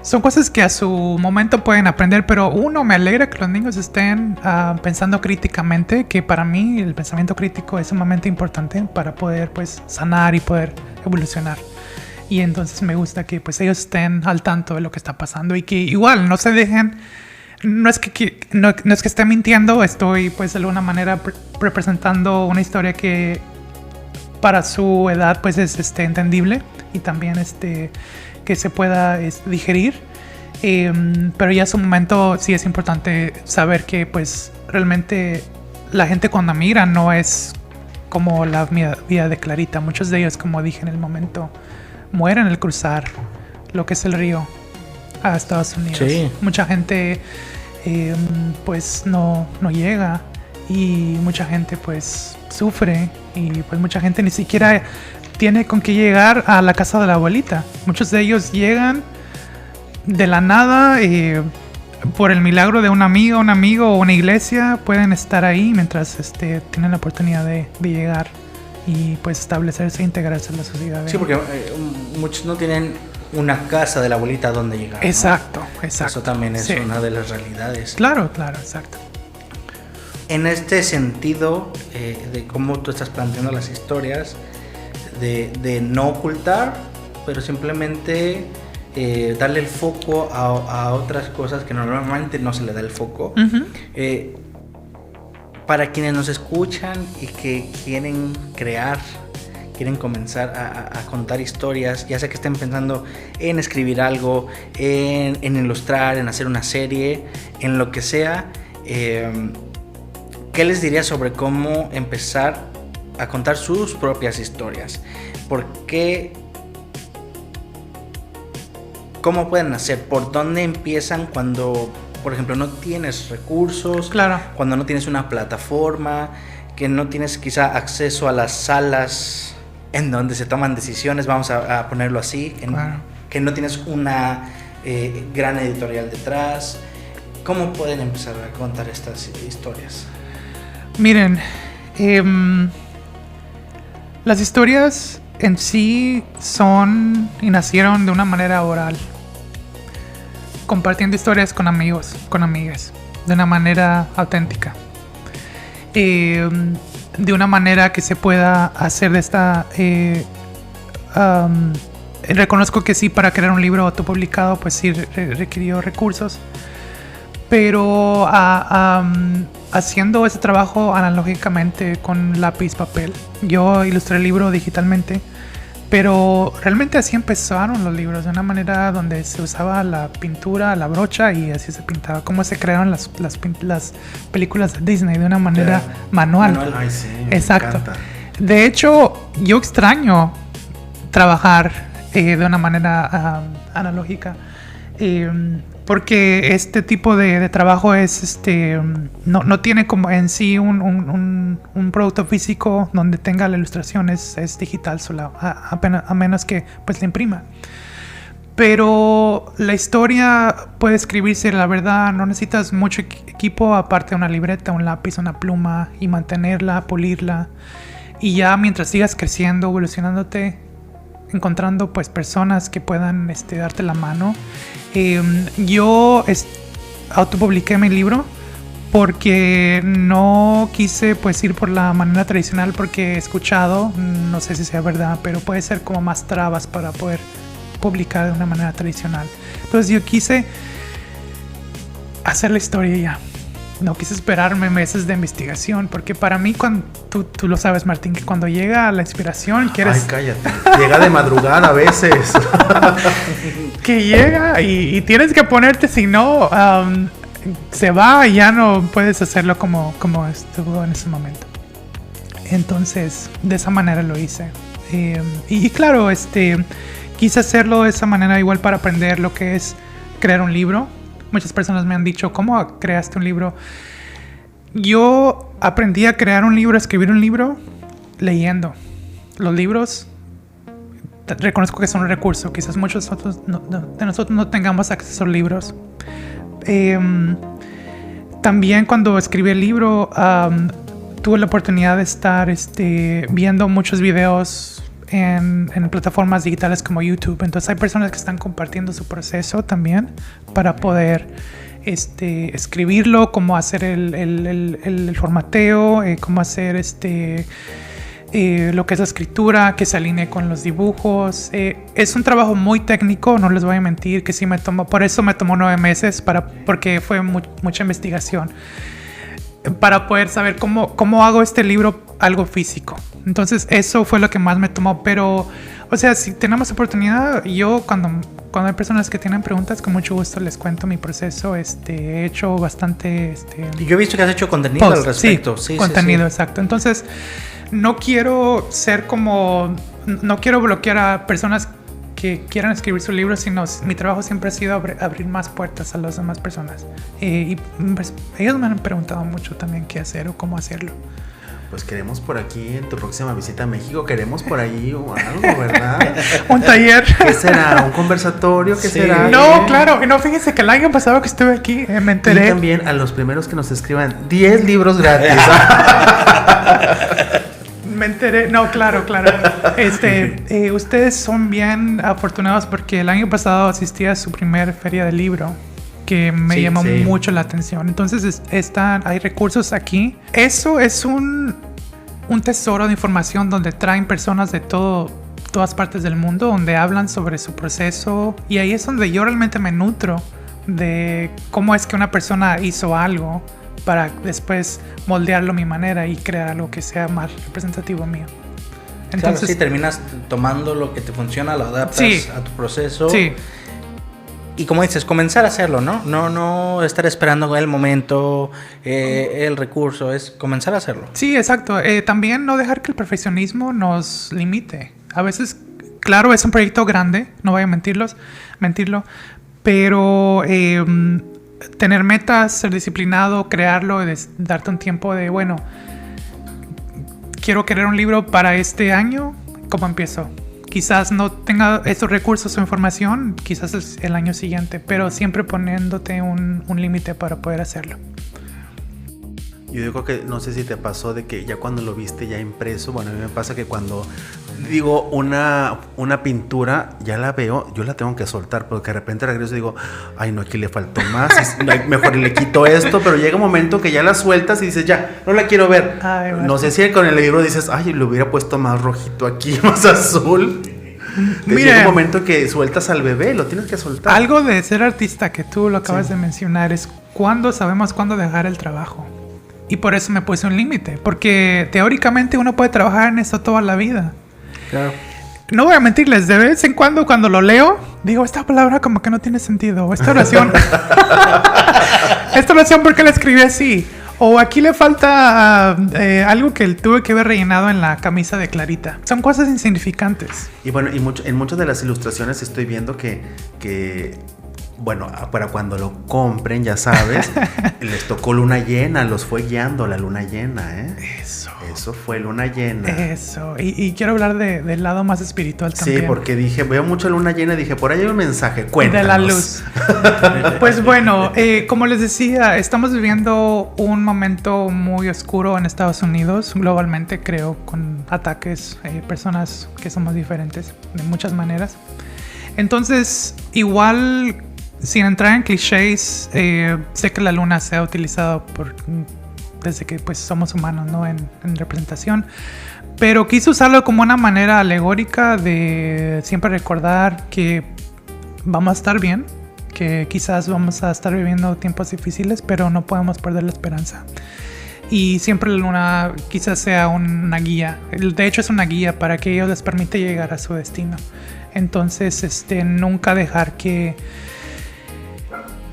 Son cosas que a su momento pueden aprender, pero me alegra que los niños estén pensando críticamente, que para mí el pensamiento crítico es sumamente importante para poder pues sanar y poder evolucionar. Y entonces me gusta que pues ellos estén al tanto de lo que está pasando y que igual no se dejen. No es que esté mintiendo, estoy pues de alguna manera representando una historia que para su edad pues es entendible y también que se pueda digerir, pero ya a su momento sí es importante saber que pues realmente la gente cuando migra no es como la vida de Clarita. Muchos de ellos, como dije en el momento, mueren al cruzar lo que es el río a Estados Unidos. Sí. Mucha gente pues no llega y mucha gente pues sufre y pues mucha gente ni siquiera tiene con qué llegar a la casa de la abuelita. Muchos de ellos llegan de la nada, por el milagro de un amigo o una iglesia, pueden estar ahí mientras tienen la oportunidad de llegar y pues establecerse e integrarse en la sociedad. Sí, porque muchos no tienen una casa de la abuelita donde llegar, ¿no? Exacto. Eso también es una de las realidades. Claro, exacto. En este sentido, de cómo tú estás planteando las historias, de no ocultar, pero simplemente darle el foco a otras cosas que normalmente no se le da el foco. Uh-huh. Para quienes nos escuchan y que quieren crear, quieren comenzar a contar historias, ya sea que estén pensando en escribir algo, en ilustrar, en hacer una serie, en lo que sea, ¿qué les diría sobre cómo empezar a contar sus propias historias? ¿Por qué? ¿Cómo pueden hacer? ¿Por dónde empiezan cuando, por ejemplo, no tienes recursos? Claro. Cuando no tienes una plataforma, que no tienes quizá acceso a las salas en donde se toman decisiones, vamos a ponerlo así, Claro. que no tienes una gran editorial detrás. ¿Cómo pueden empezar a contar estas historias? Miren, las historias en sí son y nacieron de una manera oral, compartiendo historias con amigos, con amigas, de una manera auténtica, de una manera que se pueda hacer de esta... reconozco que sí, para crear un libro autopublicado pues sí requirió recursos, pero haciendo ese trabajo analógicamente con lápiz, papel. Yo ilustré el libro digitalmente, pero realmente así empezaron los libros, de una manera donde se usaba la pintura, la brocha, y así se pintaba. Cómo se crearon las películas de Disney, de una manera manual. Ay, sí, exacto. Me encanta. De hecho, yo extraño trabajar de una manera analógica, porque este tipo de trabajo es no tiene como en sí un producto físico donde tenga la ilustración, es digital solo, a menos que pues la imprima. Pero la historia puede escribirse, la verdad, no necesitas mucho equipo aparte de una libreta, un lápiz, una pluma, y mantenerla, pulirla, y ya mientras sigas creciendo, evolucionándote, encontrando pues personas que puedan darte la mano. Yo autopubliqué mi libro porque no quise pues ir por la manera tradicional, porque he escuchado, no sé si sea verdad, pero puede ser como más trabas para poder publicar de una manera tradicional. Entonces yo quise hacer la historia ya. No quise esperarme meses de investigación, porque para mí, cuando tú lo sabes, Martín, que cuando llega la inspiración quieres... Ay, cállate. Llega de madrugada a veces. Que llega y tienes que ponerte, si no, se va y ya no puedes hacerlo como estuvo en ese momento. Entonces, de esa manera lo hice. Y claro, quise hacerlo de esa manera igual para aprender lo que es crear un libro. Muchas personas me han dicho, ¿cómo creaste un libro? Yo aprendí a crear un libro, a escribir un libro, leyendo. Los libros, reconozco que son un recurso. Quizás muchos de nosotros no tengamos acceso a libros. También cuando escribí el libro, tuve la oportunidad de estar viendo muchos videos en plataformas digitales como YouTube. Entonces hay personas que están compartiendo su proceso también para poder escribirlo, cómo hacer el formateo, cómo hacer lo que es la escritura, que se alinee con los dibujos. Es un trabajo muy técnico, no les voy a mentir, que sí por eso me tomó 9 meses, porque fue mucha investigación para poder saber cómo hago este libro algo físico. Entonces eso fue lo que más me tomó. Pero, o sea, si tenemos oportunidad, yo cuando hay personas que tienen preguntas, con mucho gusto les cuento mi proceso. He hecho bastante... Y yo he visto que has hecho contenido al respecto. Sí, contenido, sí. Exacto. Entonces, no quiero bloquear a personas que quieran escribir su libro, sino mi trabajo siempre ha sido abrir más puertas a las demás personas. Y pues, ellos me han preguntado mucho también qué hacer o cómo hacerlo. Pues queremos por aquí, en tu próxima visita a México, queremos por ahí o algo, ¿verdad? Un taller. ¿Qué será? ¿Un conversatorio? ¿Qué será? No, claro. No, fíjense que el año pasado que estuve aquí me enteré. Y también a los primeros que nos escriban 10 libros gratis. Me enteré. No, claro. Ustedes son bien afortunados porque el año pasado asistí a su primer feria del libro, que me llamó mucho la atención. Entonces hay recursos aquí. Eso es un tesoro de información donde traen personas de todas partes del mundo, donde hablan sobre su proceso, y ahí es donde yo realmente me nutro de cómo es que una persona hizo algo para después moldearlo a mi manera y crear algo que sea más representativo mío. Entonces, claro, sí, terminas tomando lo que te funciona, lo adaptas a tu proceso. Sí. Y como dices, comenzar a hacerlo, ¿no? No estar esperando el momento, el recurso, es comenzar a hacerlo. Sí, exacto. También no dejar que el perfeccionismo nos limite. A veces, claro, es un proyecto grande, no voy a mentirlo, pero tener metas, ser disciplinado, crearlo, darte un tiempo de, bueno, quiero crear un libro para este año, ¿cómo empiezo? Quizás no tenga esos recursos o información, quizás es el año siguiente, pero siempre poniéndote un límite para poder hacerlo. Yo digo que no sé si te pasó de que ya cuando lo viste ya impreso, bueno, a mí me pasa que cuando digo una pintura, ya la veo, yo la tengo que soltar, porque de repente regreso y digo, ay no, aquí le faltó más, mejor le quito esto, pero llega un momento que ya la sueltas y dices, ya, no la quiero ver. Ay, no sé si con el libro dices, ay, le hubiera puesto más rojito aquí, más azul. Llega un momento que sueltas al bebé, lo tienes que soltar. Algo de ser artista que tú lo acabas de mencionar es cuándo sabemos cuándo dejar el trabajo. Y por eso me puse un límite, porque teóricamente uno puede trabajar en esto toda la vida. Claro. No voy a mentirles, de vez en cuando lo leo, digo, esta palabra como que no tiene sentido. Esta oración, ¿por qué la escribí así? O aquí le falta algo que tuve que ver rellenado en la camisa de Clarita. Son cosas insignificantes. Y bueno, en muchas de las ilustraciones estoy viendo que bueno, para cuando lo compren, ya sabes, les tocó luna llena, los fue guiando la luna llena, ¿eh? Eso fue luna llena. Eso, y quiero hablar del lado más espiritual también. Sí, porque veo mucha luna llena y dije, por ahí hay un mensaje, cuéntanos. De la luz. Pues bueno, como les decía, estamos viviendo un momento muy oscuro en Estados Unidos, globalmente creo, con ataques, personas que somos diferentes de muchas maneras. Entonces, igual, sin entrar en clichés, sé que la luna se ha utilizado desde que pues somos humanos, ¿no? en representación, pero quise usarlo como una manera alegórica de siempre recordar que vamos a estar bien, que quizás vamos a estar viviendo tiempos difíciles, pero no podemos perder la esperanza. Y siempre la luna quizás sea una guía, de hecho es una guía para que ellos les permite llegar a su destino. Entonces, nunca dejar que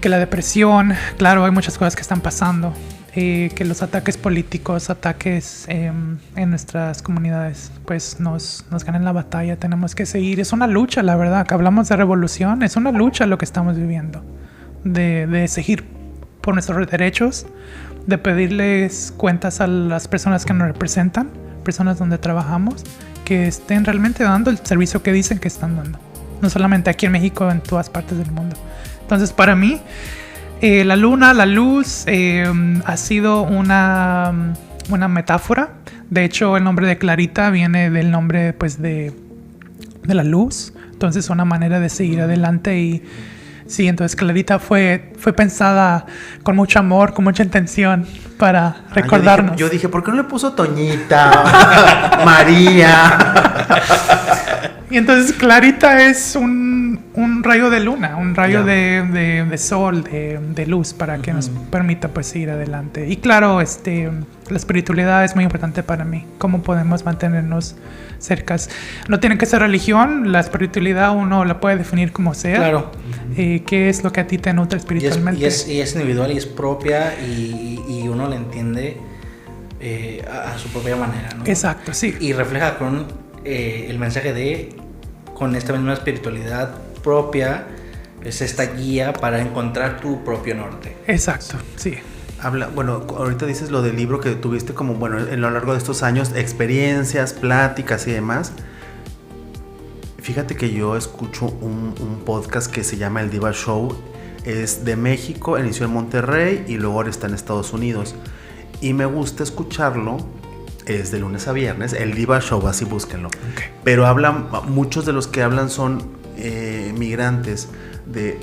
la depresión, claro, hay muchas cosas que están pasando, que los ataques políticos, ataques en nuestras comunidades, pues nos ganen la batalla. Tenemos que seguir. Es una lucha, la verdad, que hablamos de revolución, es una lucha lo que estamos viviendo, de seguir por nuestros derechos, de pedirles cuentas a las personas que nos representan, personas donde trabajamos, que estén realmente dando el servicio que dicen que están dando. No solamente aquí en México, en todas partes del mundo. Entonces, para mí, la luna, la luz, ha sido una metáfora. De hecho, el nombre de Clarita viene del nombre, pues, de la luz. Entonces, una manera de seguir adelante. Y sí, entonces Clarita fue pensada con mucho amor, con mucha intención para recordarnos. Yo dije, ¿por qué no le puso Toñita? María. Y entonces Clarita es un rayo de luna, un rayo de sol, de luz, para que nos permita pues seguir adelante. Y claro, la espiritualidad es muy importante para mí. Cómo podemos mantenernos cercas. No tiene que ser religión, la espiritualidad uno la puede definir como sea. Claro. ¿Qué es lo que a ti te nutre espiritualmente? Y es individual y es propia y uno la entiende a su propia manera, ¿no? Exacto, sí. Y refleja con el mensaje con esta misma espiritualidad propia, es esta guía para encontrar tu propio norte. Exacto, sí. Bueno, ahorita dices lo del libro que tuviste como, bueno, en lo largo de estos años, experiencias, pláticas y demás. Fíjate que yo escucho un podcast que se llama El Diva Show. Es de México, inició en Monterrey y luego ahora está en Estados Unidos. Y me gusta escucharlo, es de lunes a viernes, El Diva Show, así búsquenlo. Okay. Pero muchos de los que hablan son migrantes,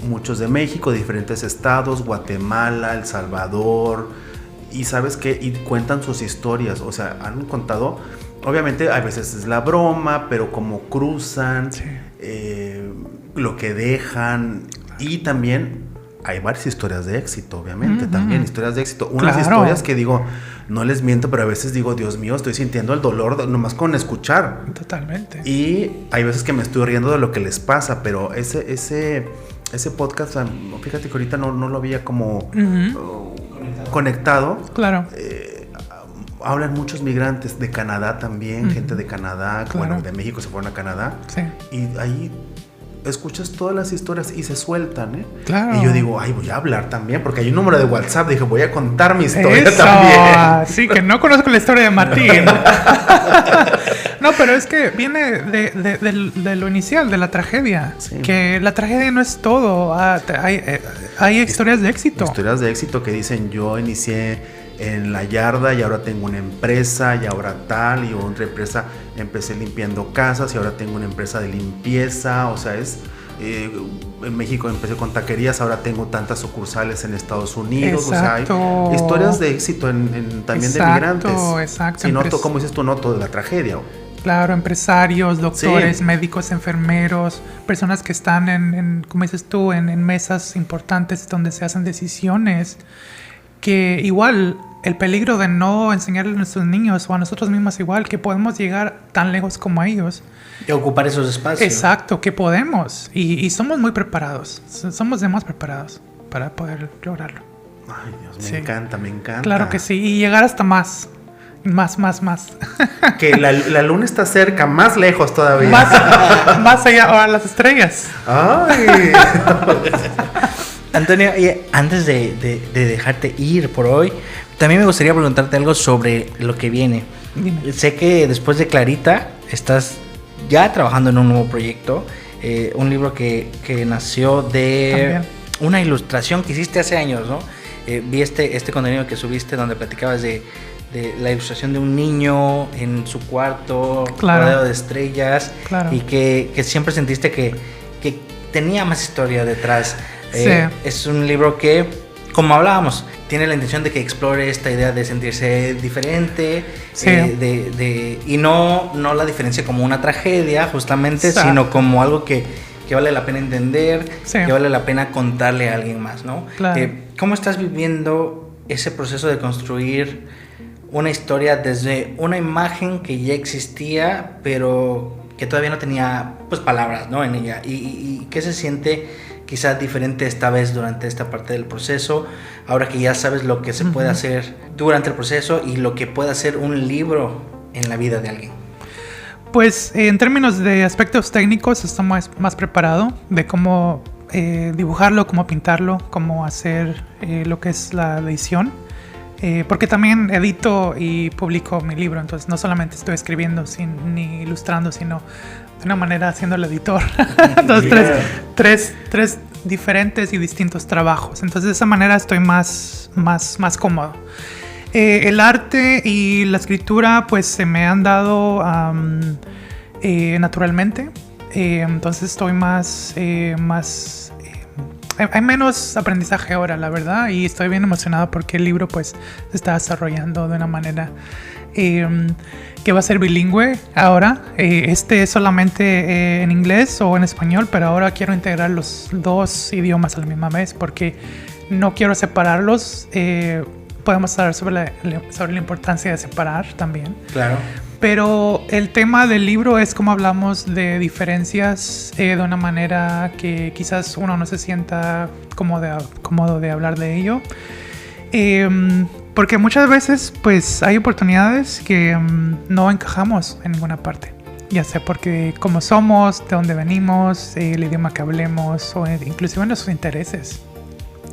muchos de México, de diferentes estados, Guatemala, El Salvador, y ¿sabes qué? Y cuentan sus historias, o sea, han contado, obviamente a veces es la broma, pero como cruzan, sí. Lo que dejan, y también hay varias historias de éxito, obviamente, también historias de éxito, unas historias que digo, no les miento, pero a veces digo, Dios mío, estoy sintiendo el dolor nomás con escuchar. Totalmente. Y hay veces que me estoy riendo de lo que les pasa, pero ese podcast, fíjate que ahorita no lo había como conectado. Claro. Hablan muchos migrantes de Canadá también, gente de Canadá, claro. Bueno, de México se fueron a Canadá. Sí. Y ahí escuchas todas las historias y se sueltan, ¿eh? Claro. Y yo digo, ay, voy a hablar también, porque hay un número de WhatsApp, dije, voy a contar mi historia también. Sí, que no conozco la historia de Martín. No, pero es que viene de lo inicial, de la tragedia. Sí. Que la tragedia no es todo. Hay historias de éxito. Historias de éxito que dicen, yo inicié en la yarda y ahora tengo una empresa y ahora tal, y otra empresa, empecé limpiando casas y ahora tengo una empresa de limpieza, o sea, en México empecé con taquerías, ahora tengo tantas sucursales en Estados Unidos. Exacto. O sea, hay historias de éxito también de migrantes. Exacto. Si no, como dices tú, no todo de la tragedia. Claro, empresarios, doctores, sí. Médicos, enfermeros, personas que están como dices tú, en mesas importantes donde se hacen decisiones. Que igual el peligro de no enseñarle a nuestros niños o a nosotros mismos igual, que podemos llegar tan lejos como ellos. Y ocupar esos espacios. Exacto, que podemos. Y somos muy preparados. Somos demasiado preparados para poder lograrlo. Ay, Dios, me encanta. Claro que sí. Y llegar hasta más. Más. Que la luna está cerca, más lejos todavía. Más allá, ahora las estrellas. Ay. Antonio, antes de dejarte ir por hoy, también me gustaría preguntarte algo sobre lo que viene. Dime. Sé que después de Clarita estás ya trabajando en un nuevo proyecto, un libro que nació de una ilustración que hiciste hace años, ¿no? Vi este contenido que subiste donde platicabas de la ilustración de un niño en su cuarto, rodeado de estrellas, y que siempre sentiste que tenía más historia detrás. Sí. Es un libro que, como hablábamos, tiene la intención de que explore esta idea de sentirse diferente, sí. Y no la diferencia como una tragedia, justamente, exacto. Sino como algo que vale la pena entender, sí. Que vale la pena contarle a alguien más, ¿no? Claro. ¿Cómo estás viviendo ese proceso de construir una historia desde una imagen que ya existía, pero que todavía no tenía, pues, palabras, ¿no? En ella? ¿Y qué se siente quizás diferente esta vez durante esta parte del proceso, ahora que ya sabes lo que se puede hacer durante el proceso y lo que puede hacer un libro en la vida de alguien? Pues en términos de aspectos técnicos estoy más preparado de cómo dibujarlo, cómo pintarlo, cómo hacer lo que es la edición, porque también edito y publico mi libro, entonces no solamente estoy escribiendo ni ilustrando, sino de una manera haciendo el editor. Entonces, tres diferentes y distintos trabajos. Entonces, de esa manera estoy más cómodo. El arte y la escritura, pues, se me han dado naturalmente. Entonces, estoy hay menos aprendizaje ahora, la verdad, y estoy bien emocionado porque el libro, pues, se está desarrollando de una manera que va a ser bilingüe ahora. Es solamente en inglés o en español, pero ahora quiero integrar los dos idiomas a la misma vez porque no quiero separarlos. Podemos hablar sobre la importancia de separar también. Claro. Pero el tema del libro es como hablamos de diferencias de una manera que quizás uno no se sienta cómodo de hablar de ello. Porque muchas veces pues hay oportunidades que no encajamos en ninguna parte. Ya sea porque como somos, de dónde venimos, el idioma que hablemos o inclusive nuestros intereses.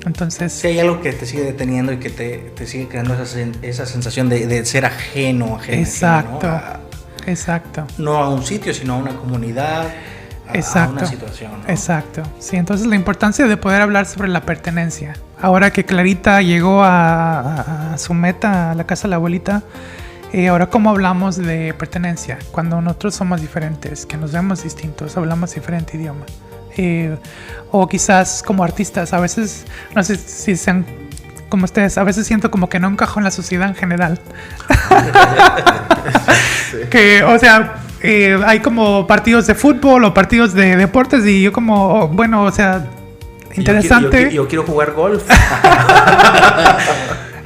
Entonces, Si hay algo que te sigue deteniendo y que te sigue creando esa sensación de ser ajeno, exacto, ¿no? exacto. No a un sitio, sino a una comunidad, a una situación, ¿no? Exacto. Sí, entonces la importancia de poder hablar sobre la pertenencia. Ahora que Clarita llegó a su meta, a la casa de la abuelita, ahora cómo hablamos de pertenencia cuando nosotros somos diferentes, que nos vemos distintos, hablamos diferente idioma. O quizás como artistas, a veces, no sé si sean como ustedes, a veces siento como que no encajo en la sociedad en general. Sí. Que, o sea, hay como partidos de fútbol o partidos de deportes y yo como, bueno, o sea, interesante. Yo quiero jugar golf.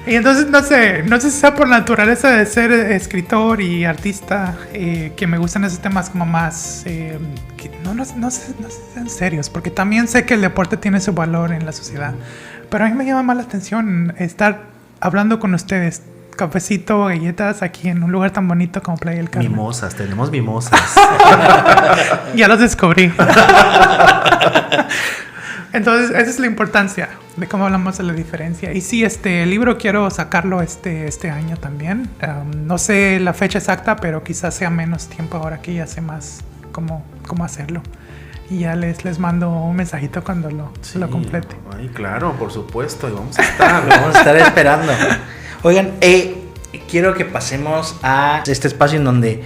Y entonces no sé si sea por la naturaleza de ser escritor y artista, que me gustan esos temas como más, que no sean serios, porque también sé que el deporte tiene su valor en la sociedad, pero a mí me llama más la atención estar hablando con ustedes, cafecito, galletas, aquí en un lugar tan bonito como Playa del Carmen. Mimosas, tenemos mimosas. Ya los descubrí. Entonces, esa es la importancia de cómo hablamos de la diferencia. Y sí, el libro quiero sacarlo este año también. No sé la fecha exacta, pero quizás sea menos tiempo ahora que ya sé más cómo hacerlo. Y ya les mando un mensajito cuando lo complete. Ay, claro, por supuesto. Y vamos a estar esperando. Oigan, quiero que pasemos a este espacio en donde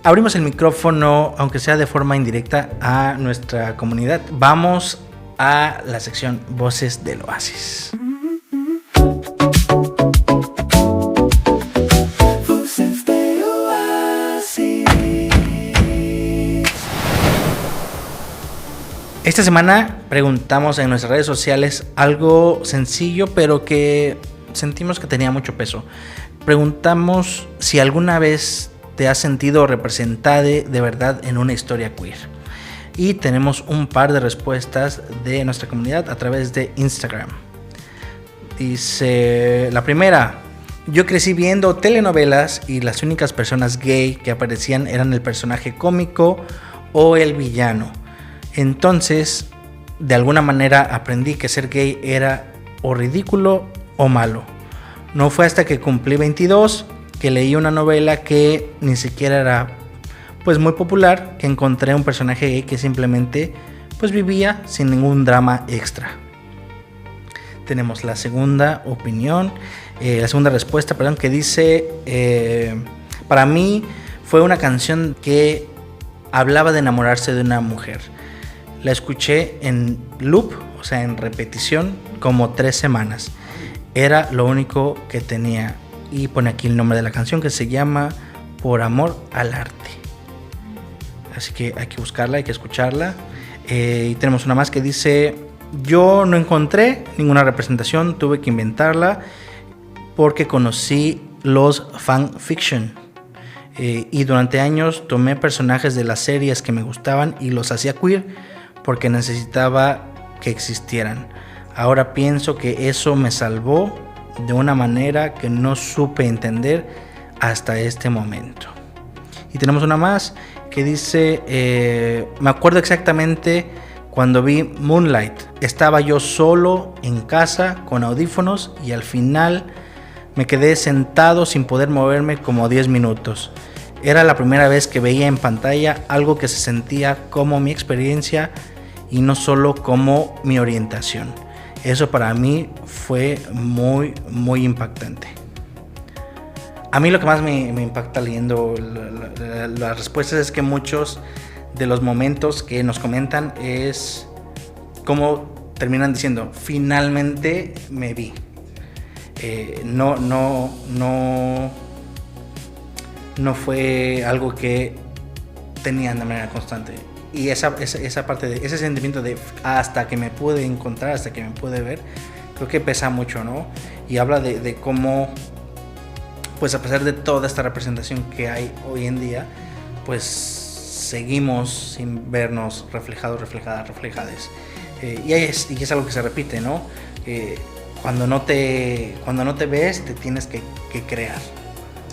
abrimos el micrófono, aunque sea de forma indirecta, a nuestra comunidad. Vamos a la sección Voces del Oasis. Voces del Oasis. Esta semana preguntamos en nuestras redes sociales algo sencillo, pero que sentimos que tenía mucho peso. Preguntamos si alguna vez te has sentido representada de verdad en una historia queer. Y tenemos un par de respuestas de nuestra comunidad a través de Instagram. Dice la primera: yo crecí viendo telenovelas y las únicas personas gay que aparecían eran el personaje cómico o el villano. Entonces, de alguna manera aprendí que ser gay era o ridículo o malo. No fue hasta que cumplí 22 que leí una novela que ni siquiera era pues muy popular, que encontré un personaje gay que simplemente pues vivía sin ningún drama extra. Tenemos la segunda opinión, la segunda respuesta, que dice: para mí fue una canción que hablaba de enamorarse de una mujer. La escuché en loop, o sea, en repetición, como 3 semanas. Era lo único que tenía. Y pone aquí el nombre de la canción, que se llama Por Amor al Arte. Así que hay que buscarla, hay que escucharla. Y tenemos una más que dice: yo no encontré ninguna representación, tuve que inventarla porque conocí los fanfiction. Y durante años tomé personajes de las series que me gustaban y los hacía queer porque necesitaba que existieran. Ahora pienso que eso me salvó de una manera que no supe entender hasta este momento. Y tenemos una más que dice: me acuerdo exactamente cuando vi Moonlight. Estaba yo solo en casa con audífonos y al final me quedé sentado sin poder moverme como 10 minutos. Era la primera vez que veía en pantalla algo que se sentía como mi experiencia y no solo como mi orientación. Eso para mí fue muy, muy impactante. A mí lo que más me impacta leyendo las respuestas es que muchos de los momentos que nos comentan es como terminan diciendo: finalmente me vi. No fue algo que tenían de manera constante. Y esa parte de ese sentimiento de hasta que me pude encontrar, hasta que me pude ver, creo que pesa mucho, ¿no? Y habla de cómo, pues a pesar de toda esta representación que hay hoy en día, pues seguimos sin vernos reflejadas. Y es algo que se repite, ¿no? Cuando no te ves, te tienes que crear.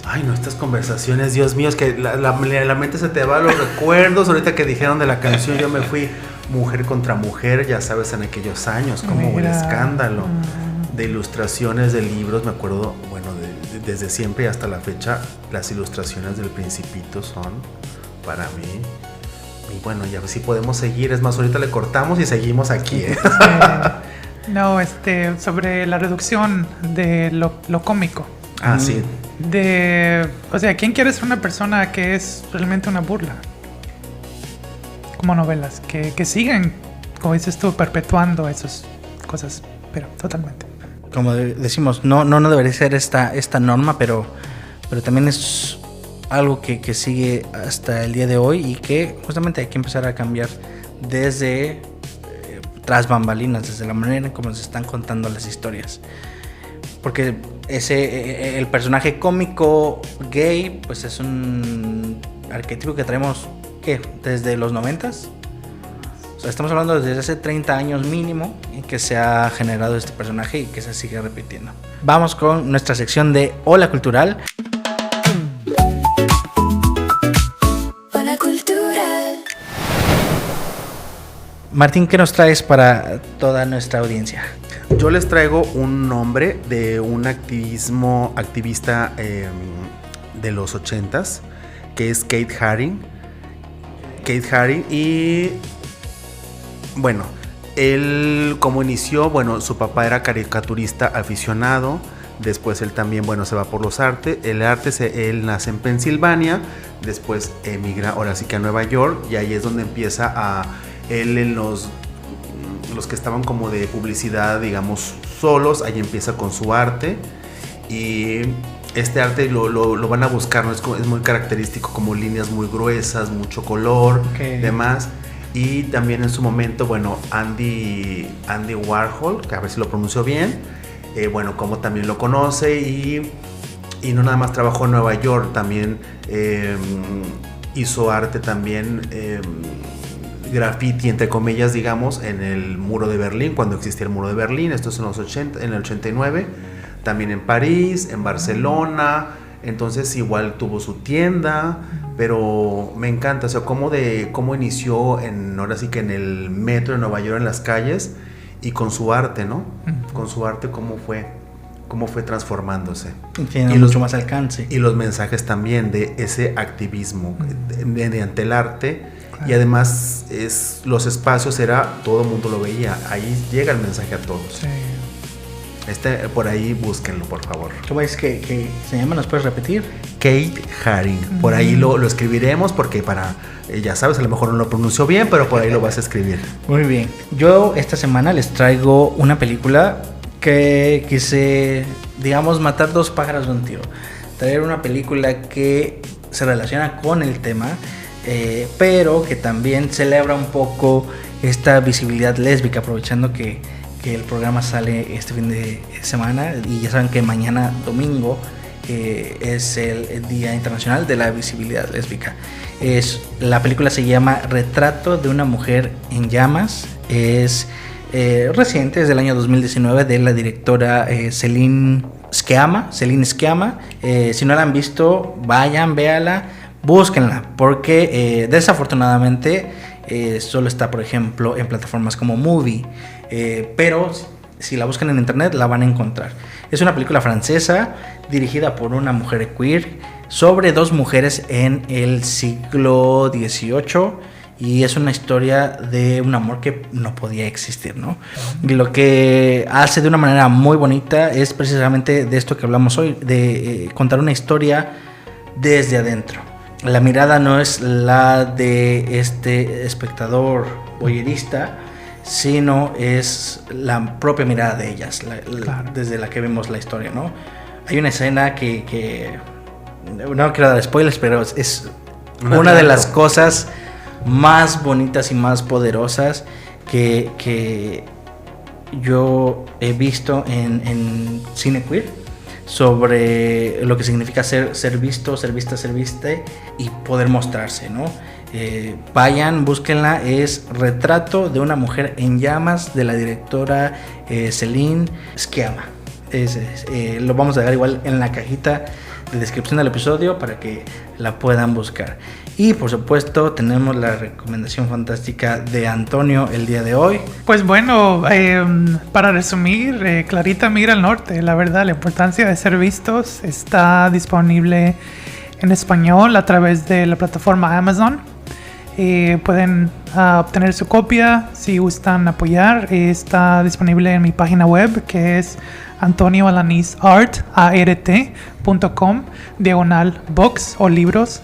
Ay, no, estas conversaciones, Dios mío, es que la mente se te va a los recuerdos. Ahorita que dijeron de la canción, yo me fui mujer contra mujer, ya sabes, en aquellos años, como el escándalo de ilustraciones de libros. Me acuerdo, bueno, desde siempre y hasta la fecha, las ilustraciones del Principito son para mí. Y bueno, ya sí podemos seguir. Es más, ahorita le cortamos y seguimos aquí, ¿eh? No, sobre la reducción de lo cómico. Ah, sí. O sea, ¿quién quiere ser una persona que es realmente una burla? Como novelas, que siguen, como dices tú, perpetuando esas cosas, pero totalmente. Como decimos, no debería ser esta norma, pero también es algo que sigue hasta el día de hoy y que justamente hay que empezar a cambiar desde tras bambalinas, desde la manera en cómo se están contando las historias. Porque el personaje cómico gay, pues es un arquetipo que traemos, ¿qué? Desde los 90s. O sea, estamos hablando desde hace 30 años mínimo en que se ha generado este personaje y que se sigue repitiendo. Vamos con nuestra sección de Hola Cultural. Hola Cultural. Martín, ¿qué nos traes para toda nuestra audiencia? Yo les traigo un nombre de un activista de los 80s, que es Kate Haring. Y bueno, él como inició, bueno, su papá era caricaturista aficionado. Después él también, bueno, se va por los artes. Él nace en Pensilvania, después emigra ahora sí que a Nueva York, y ahí es donde empieza él en los que estaban como de publicidad, digamos, solos. Ahí empieza con su arte, y este arte lo van a buscar, ¿no? Es muy característico, como líneas muy gruesas, mucho color, demás. Y también en su momento, bueno, Andy Warhol, que a ver si lo pronuncio bien, bueno, como también lo conoce, y no nada más trabajó en Nueva York, también hizo arte también, graffiti, entre comillas, digamos, en el muro de Berlín, cuando existía el muro de Berlín. Esto es en el 89, también en París, en Barcelona. Entonces igual tuvo su tienda, pero me encanta, o sea, cómo inició ahora sí que en el metro de Nueva York, en las calles, y con su arte, ¿no? Con su arte, cómo fue transformándose. Tiene mucho más alcance. Y los mensajes también de ese activismo mediante el arte. Claro. Y además los espacios todo el mundo lo veía, ahí llega el mensaje a todos. Sí. Por ahí búsquenlo, por favor. ¿Cómo es que se llama? ¿Nos puedes repetir? Kate Haring. Por ahí lo escribiremos, porque ya sabes, a lo mejor no lo pronuncio bien, pero por ahí lo vas a escribir. Muy bien. Yo esta semana les traigo una película que quise, digamos, matar dos pájaros de un tiro. Traer una película que se relaciona con el tema, pero que también celebra un poco esta visibilidad lésbica, aprovechando que el programa sale este fin de semana, y ya saben que mañana domingo es el Día Internacional de la Visibilidad Lésbica. La película se llama Retrato de una mujer en llamas. Es reciente, es del año 2019, de la directora Celine Sciamma. Si no la han visto, vayan, véala, búsquenla, porque desafortunadamente solo está, por ejemplo, en plataformas como Movie, pero si la buscan en internet la van a encontrar. Es una película francesa dirigida por una mujer queer sobre dos mujeres en el siglo XVIII, y es una historia de un amor que no podía existir, ¿no? Y lo que hace de una manera muy bonita es precisamente de esto que hablamos hoy, de contar una historia desde adentro. La mirada no es la de este espectador voyerista, sino es la propia mirada de ellas, claro, desde la que vemos la historia, ¿no? Hay una escena que no quiero dar spoilers, pero es una de las cosas más bonitas y más poderosas que yo he visto en cine queer, sobre lo que significa ser visto, ser vista, ser viste y poder mostrarse, ¿no? Vayan, búsquenla. Es Retrato de una mujer en llamas, de la directora Celine Sciamma. Lo vamos a dejar igual en la cajita de descripción del episodio para que la puedan buscar. Y por supuesto tenemos la recomendación fantástica de Antonio el día de hoy. Pues bueno, para resumir, Clarita migra al norte. La verdad, la importancia de ser vistos está disponible en español a través de la plataforma Amazon. Pueden obtener su copia si gustan apoyar. Está disponible en mi página web, que es antonioalanisart.com/box o libros,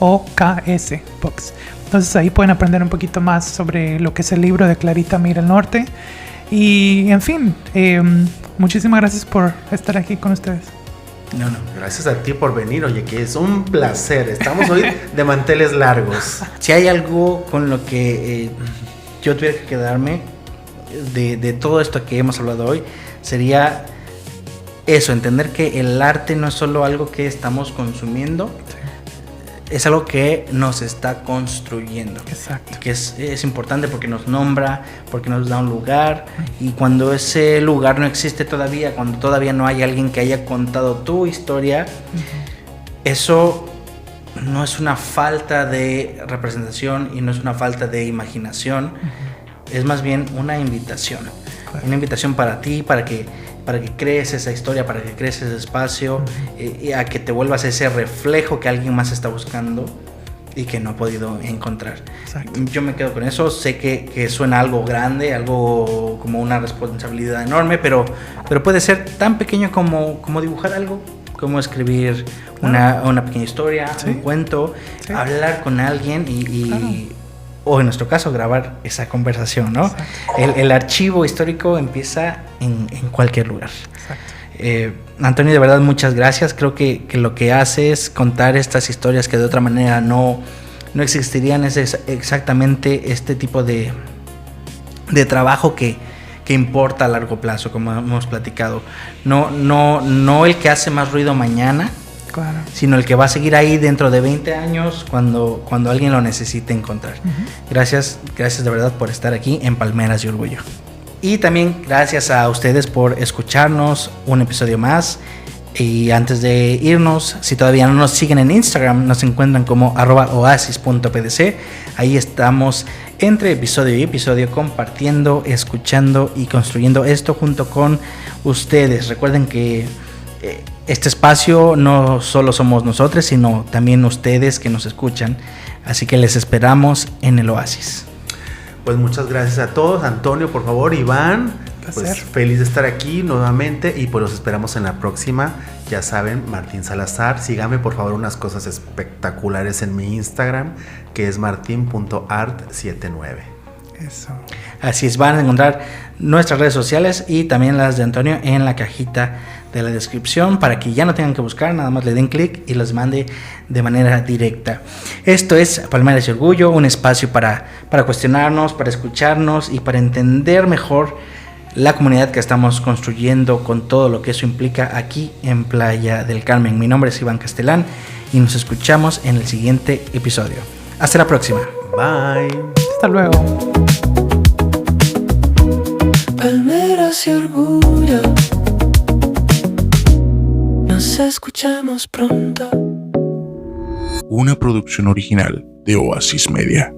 BOOKS box. Entonces ahí pueden aprender un poquito más sobre lo que es el libro de Clarita Migra al Norte. Y en fin, muchísimas gracias por estar aquí con ustedes. No. Gracias a ti por venir, oye, que es un placer. Estamos hoy de manteles largos. Si hay algo con lo que yo tuviera que quedarme de todo esto que hemos hablado hoy, sería eso, entender que el arte no es solo algo que estamos consumiendo, es algo que nos está construyendo. Exacto. Que es importante porque nos nombra, porque nos da un lugar, y cuando ese lugar no existe todavía, cuando todavía no hay alguien que haya contado tu historia, eso no es una falta de representación y no es una falta de imaginación, es más bien una invitación. Claro. Una invitación para ti, para que crees esa historia, para que crees ese espacio, y a que te vuelvas ese reflejo que alguien más está buscando y que no ha podido encontrar. Exacto. Yo me quedo con eso. Sé que suena algo grande, algo como una responsabilidad enorme, pero puede ser tan pequeño como dibujar algo, como escribir una pequeña historia, un cuento, hablar con alguien y o en nuestro caso grabar esa conversación, ¿no? El archivo histórico empieza en cualquier lugar. Antonio, de verdad, muchas gracias. Creo que lo que hace es contar estas historias que de otra manera no existirían. Es exactamente este tipo de trabajo que importa a largo plazo, como hemos platicado. No el que hace más ruido mañana, claro, sino el que va a seguir ahí dentro de 20 años cuando alguien lo necesite encontrar. Gracias de verdad por estar aquí en Palmeras y Orgullo. Y también gracias a ustedes por escucharnos un episodio más. Y antes de irnos, si todavía no nos siguen en Instagram, nos encuentran como @oasis.pdc. Ahí estamos entre episodio y episodio compartiendo, escuchando y construyendo esto junto con ustedes. Recuerden que este espacio no solo somos nosotros, sino también ustedes que nos escuchan. Así que les esperamos en el Oasis. Pues muchas gracias a todos. Antonio, por favor, Iván, pues feliz de estar aquí nuevamente y pues los esperamos en la próxima. Ya saben, Martín Salazar. Síganme por favor, unas cosas espectaculares en mi Instagram, que es martin.art79. Eso. Así es, van a encontrar nuestras redes sociales y también las de Antonio en la cajita de la descripción para que ya no tengan que buscar, nada más le den clic y los mande de manera directa. Esto es Palmeras y Orgullo, un espacio para cuestionarnos, para escucharnos y para entender mejor la comunidad que estamos construyendo con todo lo que eso implica aquí en Playa del Carmen. Mi nombre es Iván Castelán y nos escuchamos en el siguiente episodio. Hasta la próxima. Bye. Hasta luego. Palmeras y Orgullo, nos escuchamos pronto. Una producción original de Oasis Media.